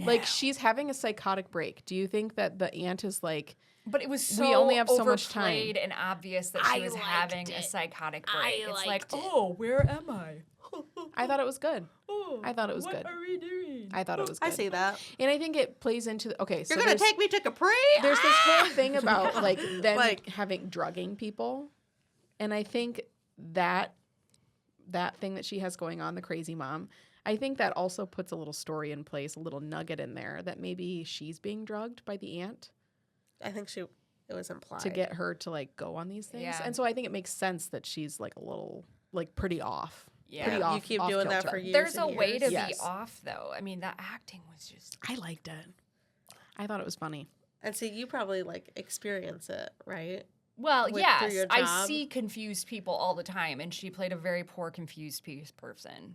Like she's having a psychotic break. Do you think that the aunt is like, But it was so We only have so much time. overplayed and obvious that she I was liked having a it. psychotic I break. It's like, liked it. oh, where am I? I thought it was good. I thought it was good. What are we doing? I thought it was good. I see that. And I think it plays into okay. So You're gonna take me to Capri? there's this whole thing about like them Like- having drugging people, and I think that thing that she has going on, the crazy mom, I think that also puts a little story in place, a little nugget in there that maybe she's being drugged by the aunt I think it was implied. to get her to like go on these things. Yeah. And so I think it makes sense that she's like a little like pretty off. Yeah. Pretty You off. keep off doing that kilter. for years. There's a and way years. to Yes. be off, though. I mean, the acting was just. I liked it. I thought it was funny. And see, you probably like experience it, right? Well, Through yes, your I job? see confused people all the time, and she played a very poor confused person.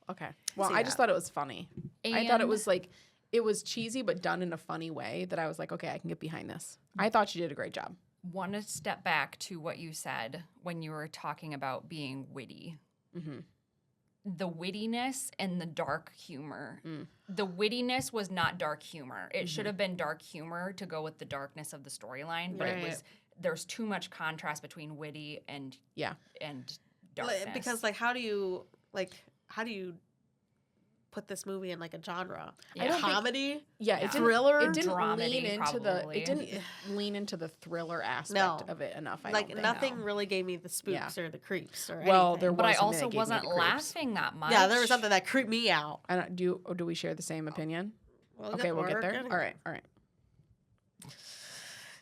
Okay. Well, see I just that. thought it was funny. I thought it And- was like it was cheesy but done in a funny way that I was like, okay, I can get behind this. I thought she did a great job. Want to step back to what you said when you were talking about being witty. Mm-hmm. The wittiness and the dark humor. Mm. The wittiness was not dark humor. It Mm-hmm. should have been dark humor to go with the darkness of the storyline, but it Right. was there's too much contrast between witty and Yeah. darkness. Because like, how do you put this movie in like a genre? Yeah. I don't think- Comedy? Yeah, Yeah. it didn't, Thriller? It didn't Dramedy, lean into probably. it didn't lean into the thriller aspect No. of it enough. I Like don't think. nothing no. really gave me the spooks or the creeps or Well, anything. there but I was something also that gave me wasn't the creeps. laughing that much. Yeah, there was something that creeped me out. And do we share the same opinion? We'll Okay, we'll get we're there. getting- All right.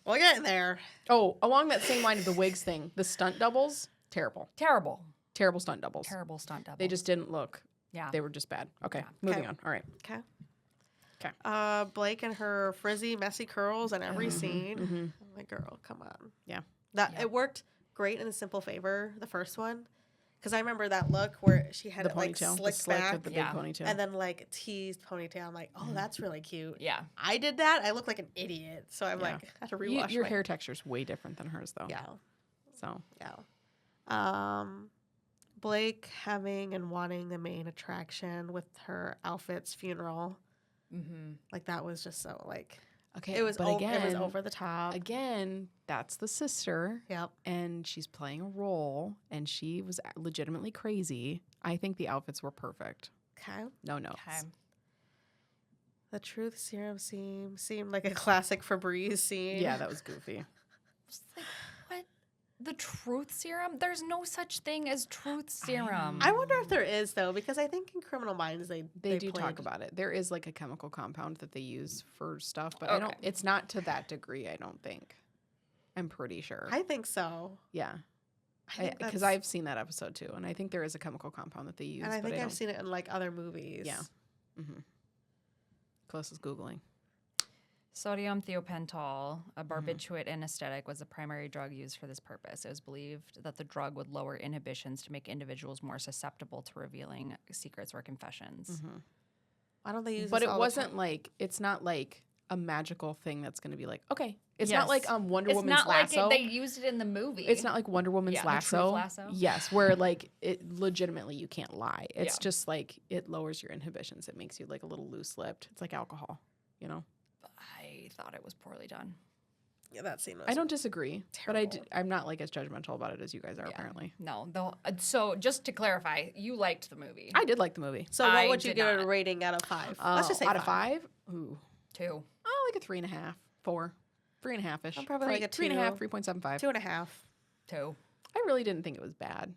We're getting there. Oh, along that same line of the wigs thing, the stunt doubles, terrible. Terrible. Terrible stunt doubles. Terrible stunt double. They just didn't look. yeah. They were just bad. Okay, Yeah. moving Okay. on. All right. Okay. 'Kay. Blake and her frizzy, messy curls in every scene. Mm-hmm. I'm like, girl, come on. Yeah. That Yeah. it worked great in A Simple Favor, the first one, because I remember that look where she had The it like ponytail, the slicked slick back with the Yeah. big ponytail. and then like teased ponytail. I'm like, oh, that's really cute. yeah. I did that. I look like an idiot, so I'm Yeah. like, I have to rewash your my- hair texture's way different than hers, though. Yeah, So yeah. Blake having and wanting the main attraction with her outfit's funeral, Mm-hmm. like that was just so like okay, it was but it was again, over the top. again, that's the sister, Yep. and she's playing a role, and she was legitimately crazy. I think the outfits were perfect. Okay. No notes. Okay. The truth serum seemed like a classic Febreze scene. Yeah, that was goofy. Just like, what? The truth serum? There's no such thing as truth serum. I wonder if there is though, because I think in Criminal Minds they They talk played- about it. There is like a chemical compound that they use for stuff, but I don't. Okay. It's not to that degree. I don't think. I'm pretty sure. I think so. Yeah, think because that's- I've seen that episode too, and I think there is a chemical compound that they use. and I but think don't- I've seen it in like other movies. Yeah. Mm-hmm. Closest googling. Sodium thiopental, a barbiturate anesthetic, was the primary drug used for this purpose. It was believed that the drug would lower inhibitions to make individuals more susceptible to revealing secrets or confessions. Mm-hmm. Why don't they use? But this it all the wasn't time? like it's not like a magical thing that's going to be like okay. It's Yes. not like Wonder It's Woman's not like lasso. they used it in the movie. It's not like Wonder Woman's Yeah, the truth lasso. lasso. Yes, where like it legitimately you can't lie. It's Yeah. just like it lowers your inhibitions. It makes you like a little loose lipped. It's like alcohol, you know. I thought it was poorly done. Yeah, that scene was. I don't disagree, but terrible. I'm not like as judgmental about it as you guys are Yeah. apparently. No, so just to clarify, you liked the movie. I did like the movie. So what I would you did give it a not. rating out of 5? Let's just say out of 5. Ooh, Too. oh, like a 3.5, 4, 3.5 ish. I'm probably like a 3.5, 2. 3.75. 2.5. Too. I really didn't think it was bad.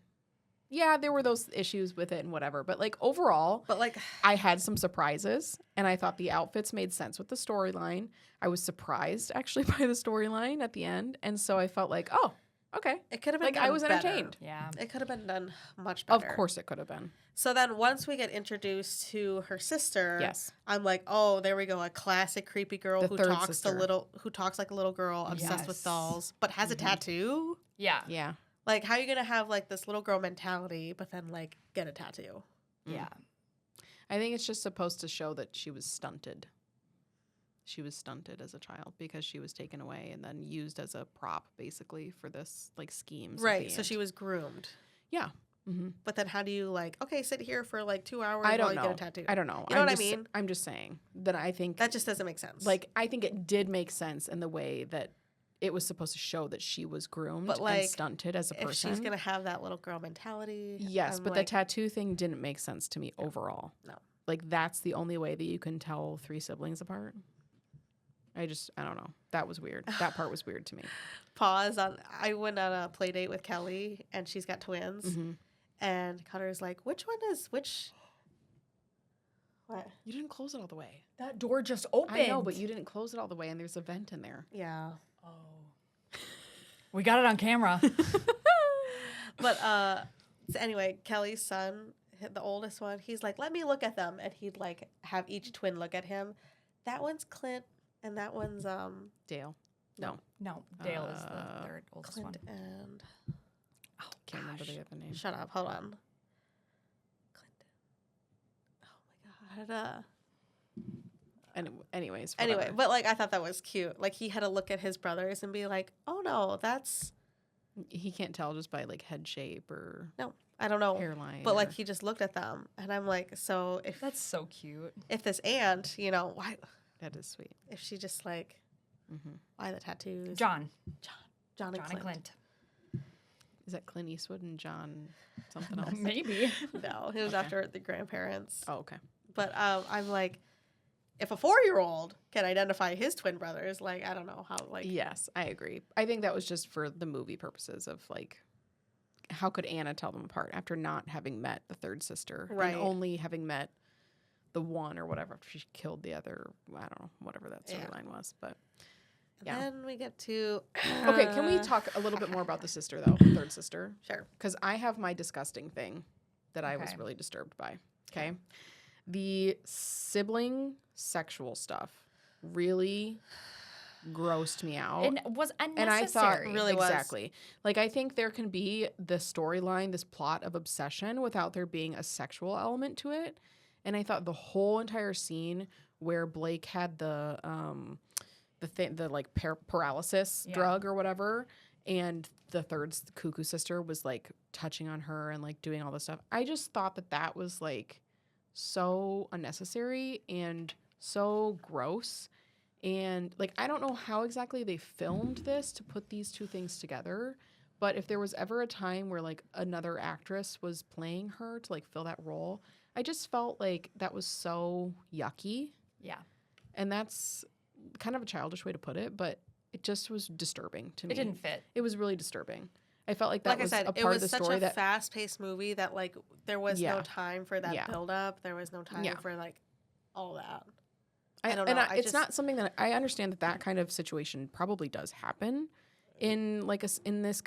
Yeah, there were those issues with it and whatever, but like overall, But like, I had some surprises, and I thought the outfits made sense with the storyline. I was surprised actually by the storyline at the end, and so I felt like, oh, okay, it could have been like I done was better. entertained. Yeah. It could have been done much Of better. course, it could have been. So then once we get introduced to her sister, Yes, I'm like, oh, there we go, a classic creepy girl The who third talks sister. who talks like a little girl, obsessed with Yes. dolls, but has a tattoo. Yeah. yeah. Like, how are you gonna have like this little girl mentality, but then like get a tattoo? Yeah. I think it's just supposed to show that she was stunted. She was stunted as a child because she was taken away and then used as a prop, basically, for this like schemes. Right. So she was groomed. Yeah. Mm-hmm. But then how do you like, okay, sit here for like 2 hours I while don't you know. get a tattoo? I don't know. You know I'm what I just- mean? I'm just saying that I think That just doesn't make sense. like I think it did make sense in the way that it was supposed to show that she was groomed But, like, and stunted as a if person. she's gonna have that little girl mentality, Yes, I'm but like, the tattoo thing didn't make sense to me overall. No. Like, that's the only way that you can tell 3 siblings apart. I don't know. That was weird. That part was weird to me. pause on. I went on a play date with Kelly, and she's got twins, Mm-hmm. and Cutter's like, "Which one is which?" What? You didn't close it all the way. That door just opened. I know, but you didn't close it all the way, and there's a vent in there. Yeah. Oh. We got it on camera. But so anyway, Kelly's son, the oldest one, he's like, "Let me look at them," and he'd like have each twin look at him. That one's Clint, and that one's Dale. No. No, Dale is the third oldest Clint one. and Can't remember the other name. shut up, hold on. Clinton. Oh my god. Anyways. Anyway, whatever. but like I thought that was cute. Like he had to look at his brothers and be like, "Oh no, that's He can't tell just by like head shape or no, I don't know." hairline. But like or- he just looked at them, and I'm like, so That's so cute. if this aunt, you know, why that is sweet. if she just like why the tattoos? John John and and Clint. Clint. Is that Clint Eastwood and John something else? Maybe. No, he was Okay. after the grandparents. Oh, okay. But I'm like, if a 4-year-old can identify his twin brothers, like I don't know how. Like Yes, I agree. I think that was just for the movie purposes of like, how could Anna tell them apart after not having met the third sister Right. and only having met the one or whatever after she killed the other? I don't know, whatever that Yeah. storyline was. But and yeah. then we get to okay, can we talk a little bit more about the sister though, the third sister? Sure. Because I have my disgusting thing that I was Okay. really disturbed by. Okay. The sibling sexual stuff really grossed me out. And was unnecessary. And I thought, Really was. exactly. Like, I think there can be the storyline, this plot of obsession without there being a sexual element to it. And I thought the whole entire scene where Blake had the paralysis Yeah. drug or whatever, and the third cuckoo sister was like touching on her and like doing all this stuff. I just thought that was like so unnecessary and so gross. And like, I don't know how exactly they filmed this to put these two things together, but if there was ever a time where like another actress was playing her to like fill that role, I just felt like that was so yucky. Yeah. And that's kind of a childish way to put it, but it just was disturbing to me. It didn't fit. It was really disturbing. I felt like that Like I was said, a it part was of the such story a that fast-paced movie that like there was Yeah. no time for that Yeah. build-up. There was no time Yeah. for like all that. I don't and know, I, I it's just- not something that I understand that kind of situation probably does happen in like in this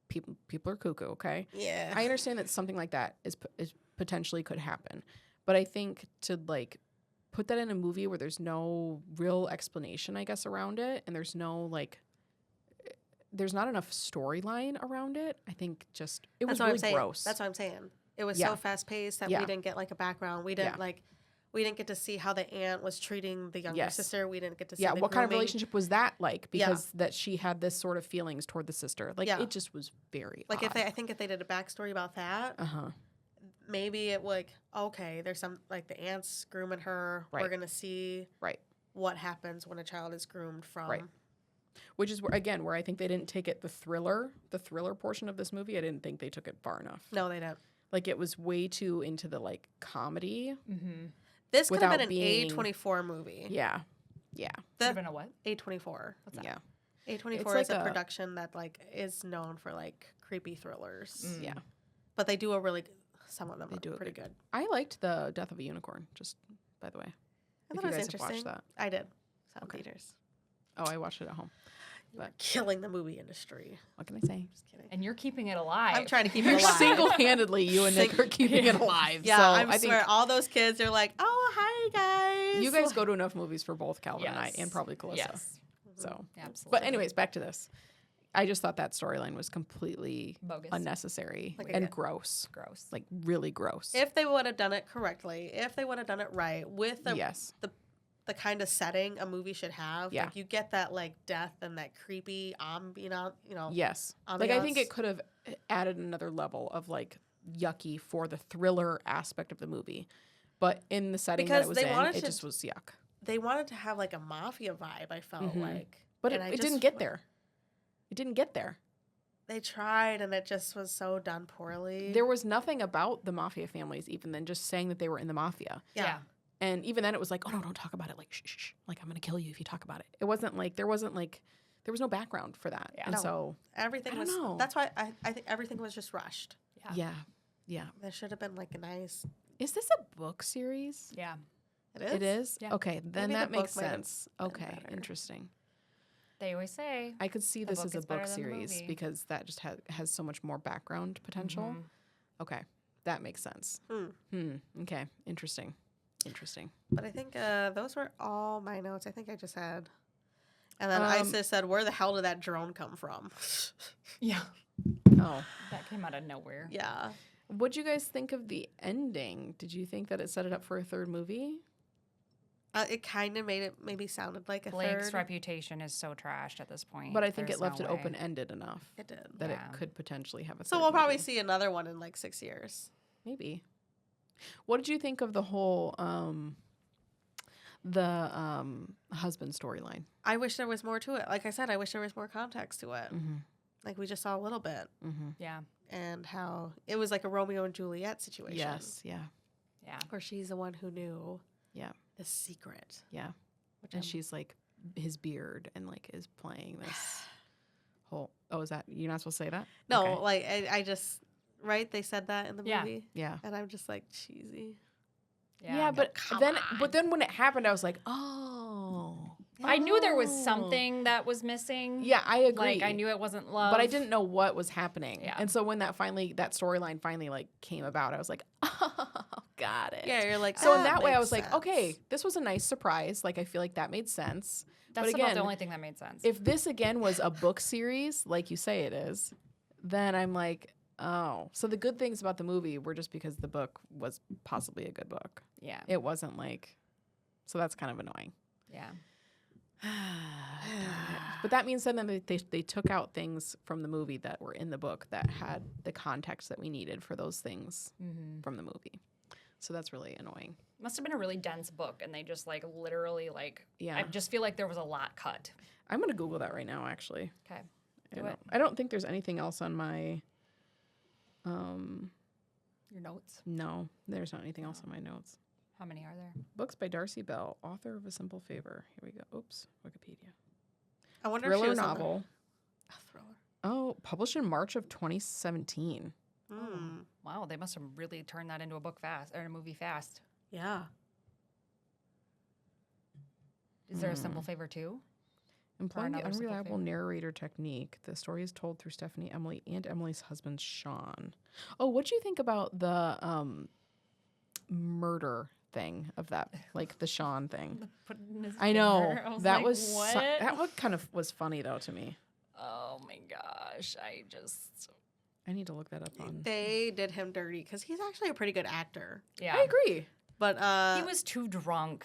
people are cuckoo, okay? Yeah. I understand that something like that is potentially could happen, but I think to like put that in a movie where there's no real explanation, I guess, around it, and there's no like, there's not enough storyline around it. I think just it was That's what really I'm saying. gross. That's what I'm saying. It was Yeah. so fast-paced that Yeah. we didn't get like a background. We didn't Yeah. we didn't get to see how the aunt was treating the younger Yes. sister. We didn't get to see Yeah, the what kind of grooming. relationship was that like? Yeah. Because that she had this sort of feelings toward the sister. Like Yeah. it just was very Like odd. I think if they did a backstory about that, maybe it like okay, there's some like the aunt's grooming her. We're Right. gonna see Right. what happens when a child is groomed from. Right. Which is where again where I think they didn't take it the thriller portion of this movie. I didn't think they took it far enough. No, they didn't. Like it was way too into the like comedy. Mm-hmm. This could have Without been an being- A24 movie. Yeah. Yeah. Could been a what? A24. What's that? Yeah. A24 It's is like a a- production that like is known for like creepy thrillers. Mm. Yeah. But they do a really some of them They are do a pretty good. I liked the Death of a Unicorn, just by the way. I If thought you it was guys have watched interesting. that. I did. Saw it in Okay. theaters. Oh, I watched it at home. But killing the movie industry. What can I say? Just kidding. And you're keeping it alive. I'm trying to keep it alive. Single-handedly, you and Nick are keeping it alive. Yeah, so I think swear all those kids are like, oh, hi guys. you guys go to enough movies for both Calvin and I, Yes. and probably Calissa. Yes. So, Absolutely. but anyways, back to this. I just thought that storyline was completely Bogus. unnecessary Like, and yeah. gross. Gross. Like really gross. If they would have done it correctly, if they would have done it right with the yes. the kind of setting a movie should have, Yeah. like you get that like death and that creepy Yes. Like I think ambiance. it could have added another level of like yucky for the thriller aspect of the movie. But in the setting that Because it was they in, wanted it to- just was yuck. They wanted to have like a mafia vibe, I felt Mhm. like. But And it I didn't just- get there. It didn't get there. They tried, and it just was so done poorly. There was nothing about the mafia families even than just saying that they were in the mafia. Yeah. And even then it was like, oh, no, don't talk about it. Like, shh, shh, shh. Like, I'm going to kill you if you talk about it. It wasn't like, there was no background for that. Yeah. And No. so, Everything I was. don't know. That's why I think everything was just rushed. yeah. Yeah. There should have been like a nice. Is this a book series? Yeah. It is. It is? Yeah. Okay, then Maybe the that makes book might have sense. been Okay, better. interesting. They always say. I could see The this book as a is better book than the series movie. because that just has so much more background potential. Mhm. Okay, that makes sense. Okay, interesting. But I think those were all my notes. I think I just had. And then Um, Isis said, "Where the hell did that drone come from?" Yeah. Oh, That came out of nowhere. Yeah. what'd you guys think of the ending? Did you think that it set it up for a third movie? It kind of made it maybe sounded like a Blake's third. reputation is so trashed at this point. But I think There's it left no it way. open-ended enough It did. that Yeah. it could potentially have a So third we'll probably movie. see another one in like 6 years. Maybe. What did you think of the whole husband storyline? I wish there was more to it. Like I said, I wish there was more context to it. Mm-hmm. Like we just saw a little bit, Mm-hmm. Yeah. and how it was like a Romeo and Juliet situation. Yes. Yeah. Yeah. Where she's the one who knew. Yeah. The secret. Yeah. Which And I'm- she's like his beard and like is playing this whole. Oh, is that you're not supposed to say that? No, Okay. like I just right. They said that in the Yeah. movie, Yeah. and I'm just like cheesy. Yeah, but Come then when it happened, I was like, oh. I knew there was Oh. something that was missing. Yeah, I agree. Like I knew it wasn't love. but I didn't know what was happening. Yeah. And so when that storyline finally like came about, I was like, oh, got it. Yeah, you're like. So in "Ah, that way, I makes was like, sense." okay, this was a nice surprise. Like I feel like that made sense. That's but about again, the only thing that made sense. if this again was a book series, like you say it is, then I'm like, oh. So the good things about the movie were just because the book was possibly a good book. yeah. It wasn't like, so that's kind of annoying. Yeah. Darn it. But that means then that they took out things from the movie that were in the book that had the context that we needed for those things Mm-hmm. from the movie. So that's really annoying. Must have been a really dense book, and they just like literally like. Yeah. I just feel like there was a lot cut. I'm going to Google that right now, actually. Okay. I Do don't- it. I don't think there's anything else on my, Your notes. no, there's not anything else on my notes. How many are there? Books by Darcy Bell, author of A Simple Favor. Here we go. Oops, Wikipedia. I wonder if she Thriller was on the- novel. A thriller. Oh, published in March of 2017. Hmm. Wow, they must have really turned that into a book fast or a movie fast. Yeah. Is there a simple favor too? Employing the another simple unreliable favor. narrator technique, the story is told through Stephanie, Emily, and Emily's husband, Sean. Oh, what do you think about the murder thing of that, like the Sean thing? Putting his I know finger. I was that like, was what? that one kind of was funny though to me. Oh my gosh, I just I need to look that up on. They did him dirty because he's actually a pretty good actor. yeah. I agree. But He was too drunk.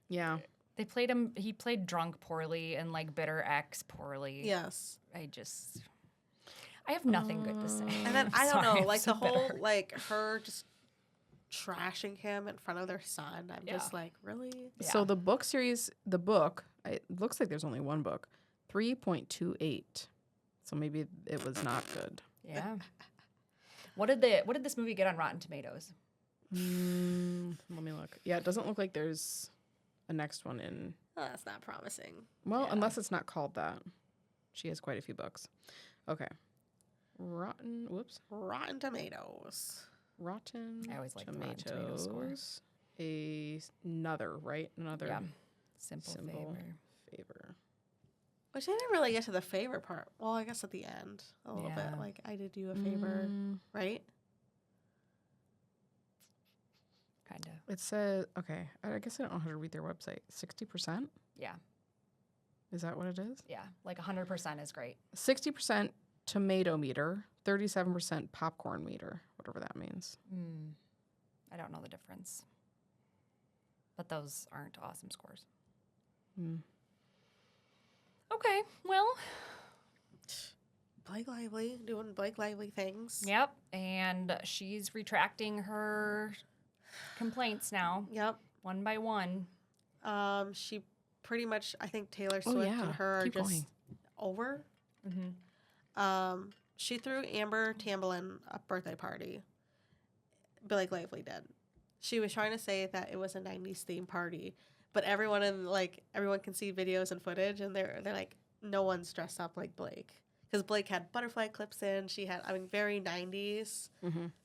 Yeah, They played him. He played drunk poorly and like bitter ex poorly. yes. I have nothing good to say. And then I don't Sorry, know, I'm like so the whole bitter. like her just trashing him in front of their son. I'm just Yeah. like, really? So Yeah. the book series, the book, it looks like there's only one book, 3.28. So maybe it was not good. Yeah. What did this movie get on Rotten Tomatoes? Let me look. Yeah, it doesn't look like there's a next one in. Oh, that's not promising. Well, Yeah. unless it's not called that. She has quite a few books. Okay. Rotten Tomatoes. Rotten I always like the Rotten Tomatoes Tomatoes. score. Another, right? Another Yeah. Simple favor. favor. Which I didn't really get to the favor part. Well, I guess at the end a little Yeah. bit. Like I did you a favor, right? Kind of. It says, okay, I guess I don't know how to read their website. 60%? Yeah. Is that what it is? Yeah. Like 100% is great. 60% tomato meter, 37% popcorn meter, whatever that means. I don't know the difference. But those aren't awesome scores. Mm. Okay. Well, Blake Lively doing Blake Lively things. yep. And she's retracting her complaints now, Yep. one by one. She pretty much, I think Taylor Oh, Swift yeah. and her are Keep just going. over. She threw Amber Tamblyn a birthday party. Blake Lively did. She was trying to say that it was a 90s theme party, but everyone can see videos and footage, and they're like, no one's dressed up like Blake. Because Blake had butterfly clips in. She had, very 90s,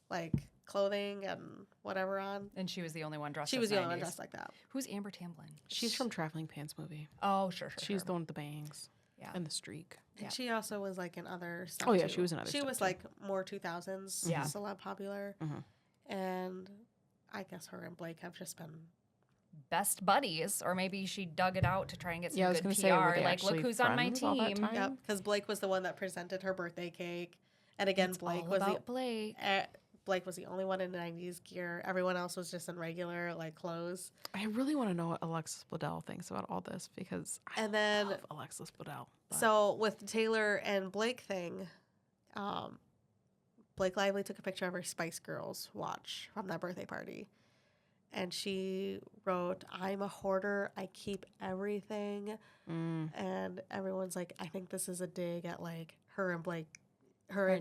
like, clothing and whatever on. And she was the only one dressed She was the only one dressed like that. Who's Amber Tamblyn? She's from Traveling Pants movie. Oh, sure. She's the one with the bangs. Yeah. And the streak. And she also was, like, in other stuff, Oh, yeah, too. she was in other She stuff, was, too. like, more 2000s celeb popular. And I guess her and Blake have just been... best buddies, or maybe she dug it out to try and get some I was good gonna PR. say, were they Like, look actually who's on my friends all that team. time? Yep, because Blake was the one that presented her birthday cake. And again, It's Blake all was about Blake. Blake was the only one in 90s gear. Everyone else was just in regular, like, clothes. I really want to know what Alexis Bledel thinks about all this because I love Alexis Bledel. but- So with the Taylor and Blake thing, Blake Lively took a picture of her Spice Girls watch from that birthday party. And she wrote, "I'm a hoarder. I keep everything." And everyone's like, I think this is a dig at, like, her and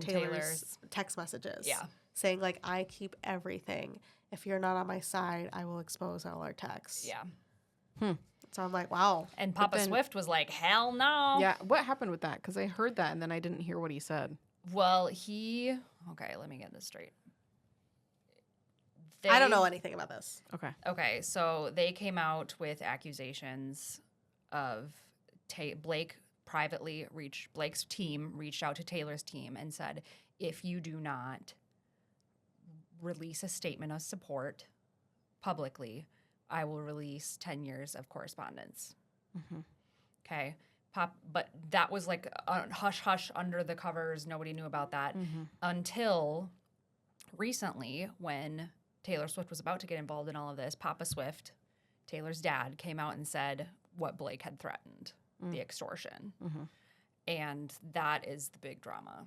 Taylor's text messages. Yeah. Saying, like, I keep everything. If you're not on my side, I will expose all our texts. Yeah. So I'm like, wow. And Papa then- Swift was like, hell no. Yeah, what happened with that? Because I heard that and then I didn't hear what he said. Well, okay, let me get this straight. I don't know anything about this. Okay. Okay, so they came out with accusations of Blake Blake's team reached out to Taylor's team and said, if you do not release a statement of support publicly, I will release 10 years of correspondence. Okay. But that was like a hush hush under the covers. Nobody knew about that until recently when Taylor Swift was about to get involved in all of this. Papa Swift, Taylor's dad, came out and said what Blake had threatened, the extortion. And that is the big drama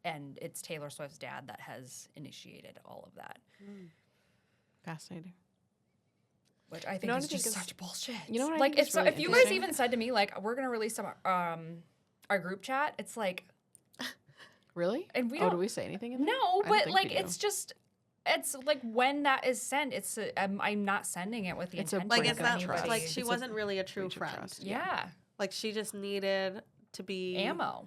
and it's Taylor Swift's dad that has initiated all of that. Fascinating. Which I think know is what I just think is- such bullshit. You know what I like think is really if you guys interesting? even said to me like we're gonna release some our group chat, it's like Really? And we do don't- we say anything in there? no, I don't but think like we do. it's like when that is sent, it's I'm not sending it with the It's a intention Like, break it's of of not, trust. anybody. like, she It's a wasn't really a true breach of friend. trust. yeah, Like, she just needed to be... ammo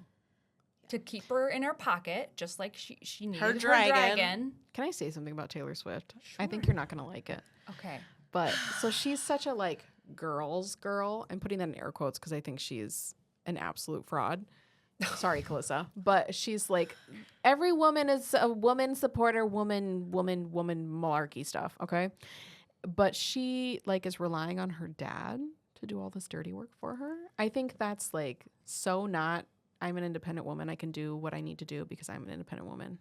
to keep her in her pocket, just like she needed Her her dragon. dragon. Can I say something about Taylor Swift? I think you're not going to like it. Okay. But so she's such a like girl's girl. I'm putting that in air quotes because I think she's an absolute fraud. Sorry, Calissa. But she's like, every woman is a woman supporter, woman malarkey stuff. Okay. But she like is relying on her dad to do all this dirty work for her. I think that's like so not, I'm an independent woman. I can do what I need to do because I'm an independent woman.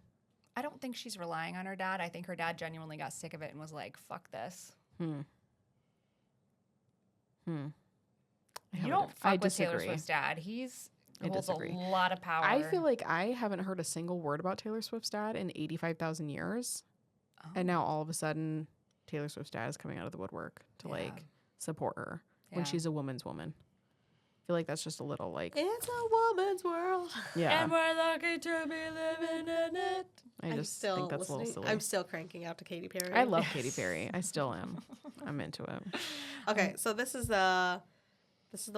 I don't think she's relying on her dad. I think her dad genuinely got sick of it and was like, fuck this. You don't fuck with Taylor Swift's dad. He holds a lot of power. I feel like I haven't heard a single word about Taylor Swift's dad in 85,000 years. Oh. And now all of a sudden, Taylor Swift's dad is coming out of the woodwork to Yeah. like support her Yeah. when she's a woman's woman. I feel like that's just a little like, It's a woman's world. yeah. And we're lucky to be living in it. I I'm just still think that's a little listening. silly. I'm still cranking out to Katy Perry. I love Katy Perry. I still am. I'm into it. Okay, so this is the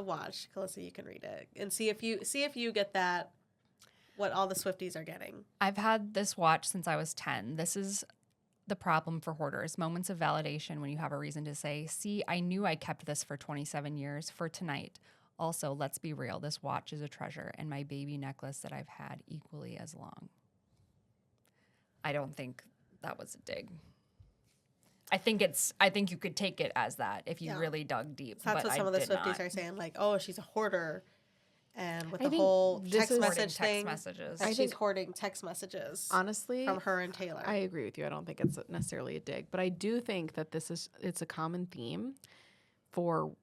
watch, Calissa. You can read it and see if you get that. What all the Swifties are getting. I've had this watch since I was 10. This is the problem for hoarders. Moments of validation when you have a reason to say, see, I knew I kept this for 27 years for tonight. Also, let's be real. This watch is a treasure and my baby necklace that I've had equally as long. I don't think that was a dig. I think you could take it as that if you Yeah. really dug deep. So that's but what some I of the did Swifties not. are saying, like, oh, she's a hoarder, and with I the think whole this text is- Hoarding message text thing, messages. that I she's think- hoarding text messages Honestly, from her and Taylor. I agree with you. I don't think it's necessarily a dig, but I do think that it's a common theme for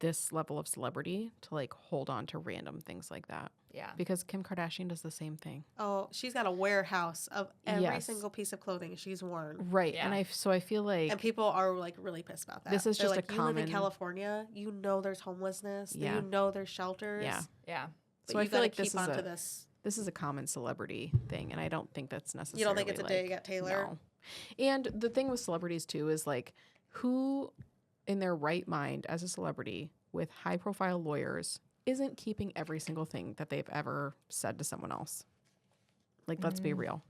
this level of celebrity to like hold on to random things like that. Yeah. Because Kim Kardashian does the same thing. Oh, she's got a warehouse of every Yes. single piece of clothing she's worn. Right. Yeah. And I feel like And people are like really pissed about that. This is They're just a like, you live in common- California, you know there's homelessness, Yeah. you know there's shelters. Yeah. Yeah. But So I you feel gotta like keep this is onto a this. This is a common celebrity thing, and I don't think that's necessarily. You don't think it's a like, dig at Taylor? No. And the thing with celebrities too is like, who, in their right mind, as a celebrity with high-profile lawyers, isn't keeping every single thing that they've ever said to someone else? Like, let's be real.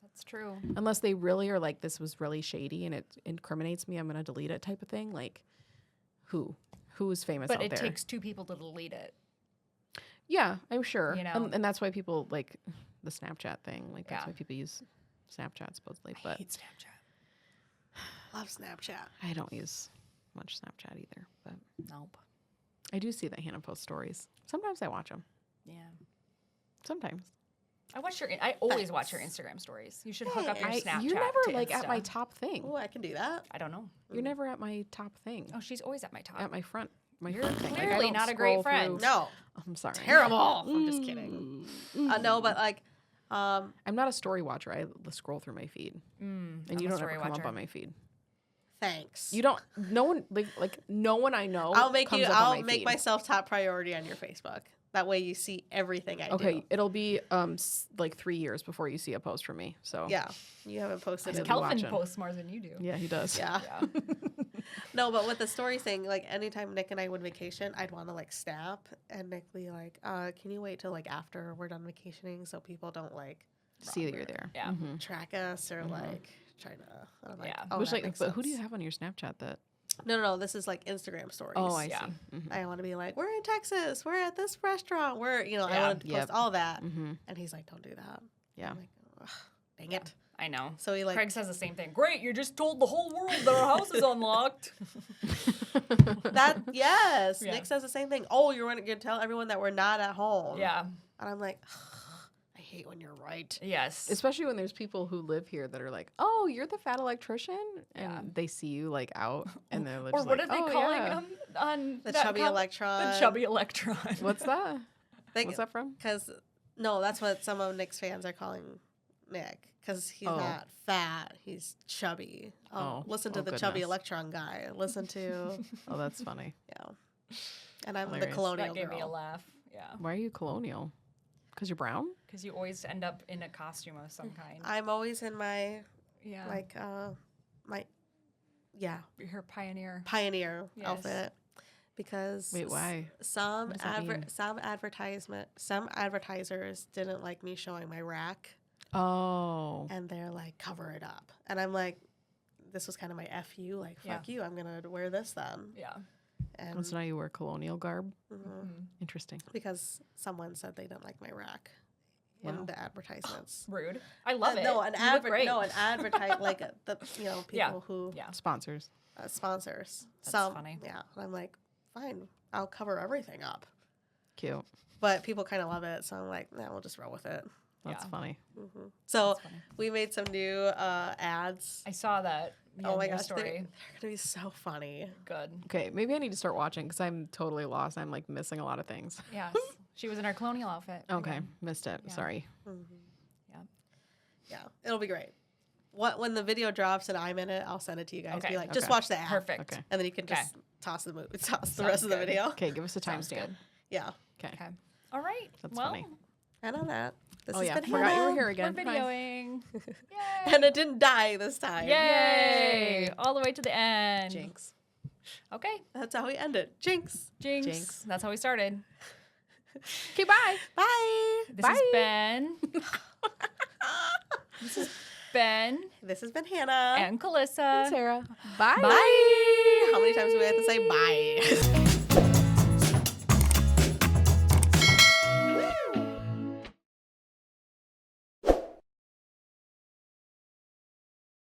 That's true. Unless they really are like, this was really shady and it incriminates me, I'm going to delete it type of thing. Like, who is famous But out it there? takes two people to delete it. Yeah, I'm sure. You know? And that's why people like the Snapchat thing. Like, that's Yeah. why people use Snapchat supposedly. I But hate Snapchat. Love Snapchat. I don't use much Snapchat either. But Nope. I do see that Hannah posts stories. Sometimes I watch them. Yeah. Sometimes. I always watch your Instagram stories. You should hook up your Snapchat. You're never to like at my Insta. top thing. Oh, I can do that. I don't know. You're never at my top thing. Oh, she's always at my top. At my front. You're front thing. Like, I clearly don't not a great scroll friend. through- No, I'm sorry. terrible. I'm just kidding. No, but like, I'm not a story watcher. I scroll through my feed, and I'm you a don't story ever come watcher. up on my feed. thanks. You don't. No one like no one I know. I'll make comes you. up on I'll my make feed. myself top priority on your Facebook. That way you see everything I Okay, do. it'll be like 3 years before you see a post from me. So Yeah, you haven't posted I it. be Kelvin watching. posts more than you do. yeah, he does. Yeah. Yeah. No, but with the story thing, like anytime Nick and I would vacation, I'd want to like snap and Nick be like, "Can you wait till like after we're done vacationing so people don't like See that you're there. Yeah. Mhm. track us or like try to?" And I'm like, Yeah. "Oh, Which that like, makes but who do you sense." have on your Snapchat that? No. This is like Instagram stories. Oh, I Yeah. see. Mhm. I want to be like, we're in Texas. We're at this restaurant. I Yeah. wanted to post Yep. all that. Mhm. And he's like, don't do that. Yeah. I'm like, ugh, dang Yeah. it. I know. So he like, Craig says the same thing. Great, you just told the whole world that our house is unlocked. yes. Yeah. Nick says the same thing. Oh, you're going to tell everyone that we're not at home. Yeah. And I'm like, I hate when you're right. Yes. Especially when there's people who live here that are like, "Oh, you're the fat electrician," and Yeah. they see you like out, and they're just or what like, are they "Oh, calling yeah." him on The that chubby electron. The chubby electron. What's that? What's that from? Because, no, that's what some of Nick's fans are calling Nick. Because he's Oh. not fat. He's chubby. Oh. Listen to Oh, the chubby goodness. electron guy. Listen to, Oh, that's funny. yeah. And I'm Hilarious. the colonial That gave me a girl. laugh. Yeah. Why are you colonial? Because you're brown? Because you always end up in a costume of some kind. I'm always in my, Yeah. like, Her pioneer. pioneer Yes. outfit. Because Wait, why? some What does that mean? some advertisers didn't like me showing my rack, Oh. and they're like, cover it up. And I'm like, this was kind of my FU, like, fuck you, I'm going to wear this then. Yeah. And So now you wear colonial garb? mhm, Interesting. because someone said they didn't like my rack Wow. in the advertisements. Rude. I love it. No, You look great. advertise like the people Yeah. who Yeah. Sponsors. sponsors. That's Some funny. Yeah, and I'm like, fine, I'll cover everything up. Cute. But people kind of love it, so I'm like, nah, we'll just roll with it. That's Yeah. funny. So That's funny. we made some new ads. I saw that. Oh my your gosh, story. they're gonna be so funny. Good. Okay, maybe I need to start watching because I'm totally lost. I'm like missing a lot of things. Yes. She was in her colonial outfit. Okay, Again. missed it. Yeah. Sorry. Yeah, it'll be great. When the video drops and I'm in it, I'll send it to you guys. Okay. Be like, just Okay. watch the ad. Perfect. Okay. And then you can Okay. just toss the Sounds rest of the good. video. Okay, give us a Sounds timestamp. good. Yeah. Okay. Okay. All right. That's well, funny. And on that, this Oh has yeah, been forgot you were Hannah. here we're again. Bye. videoing. Yay. And it didn't die this time. Yay. All the way to the end. Jinx. Okay. That's how we end it. Jinx. Jinx. Jinx. That's how we started. Okay, bye. Bye. This has been. This has been This has been Hannah. and Calissa. Sarah. Bye. Bye. How many times do we have to say bye?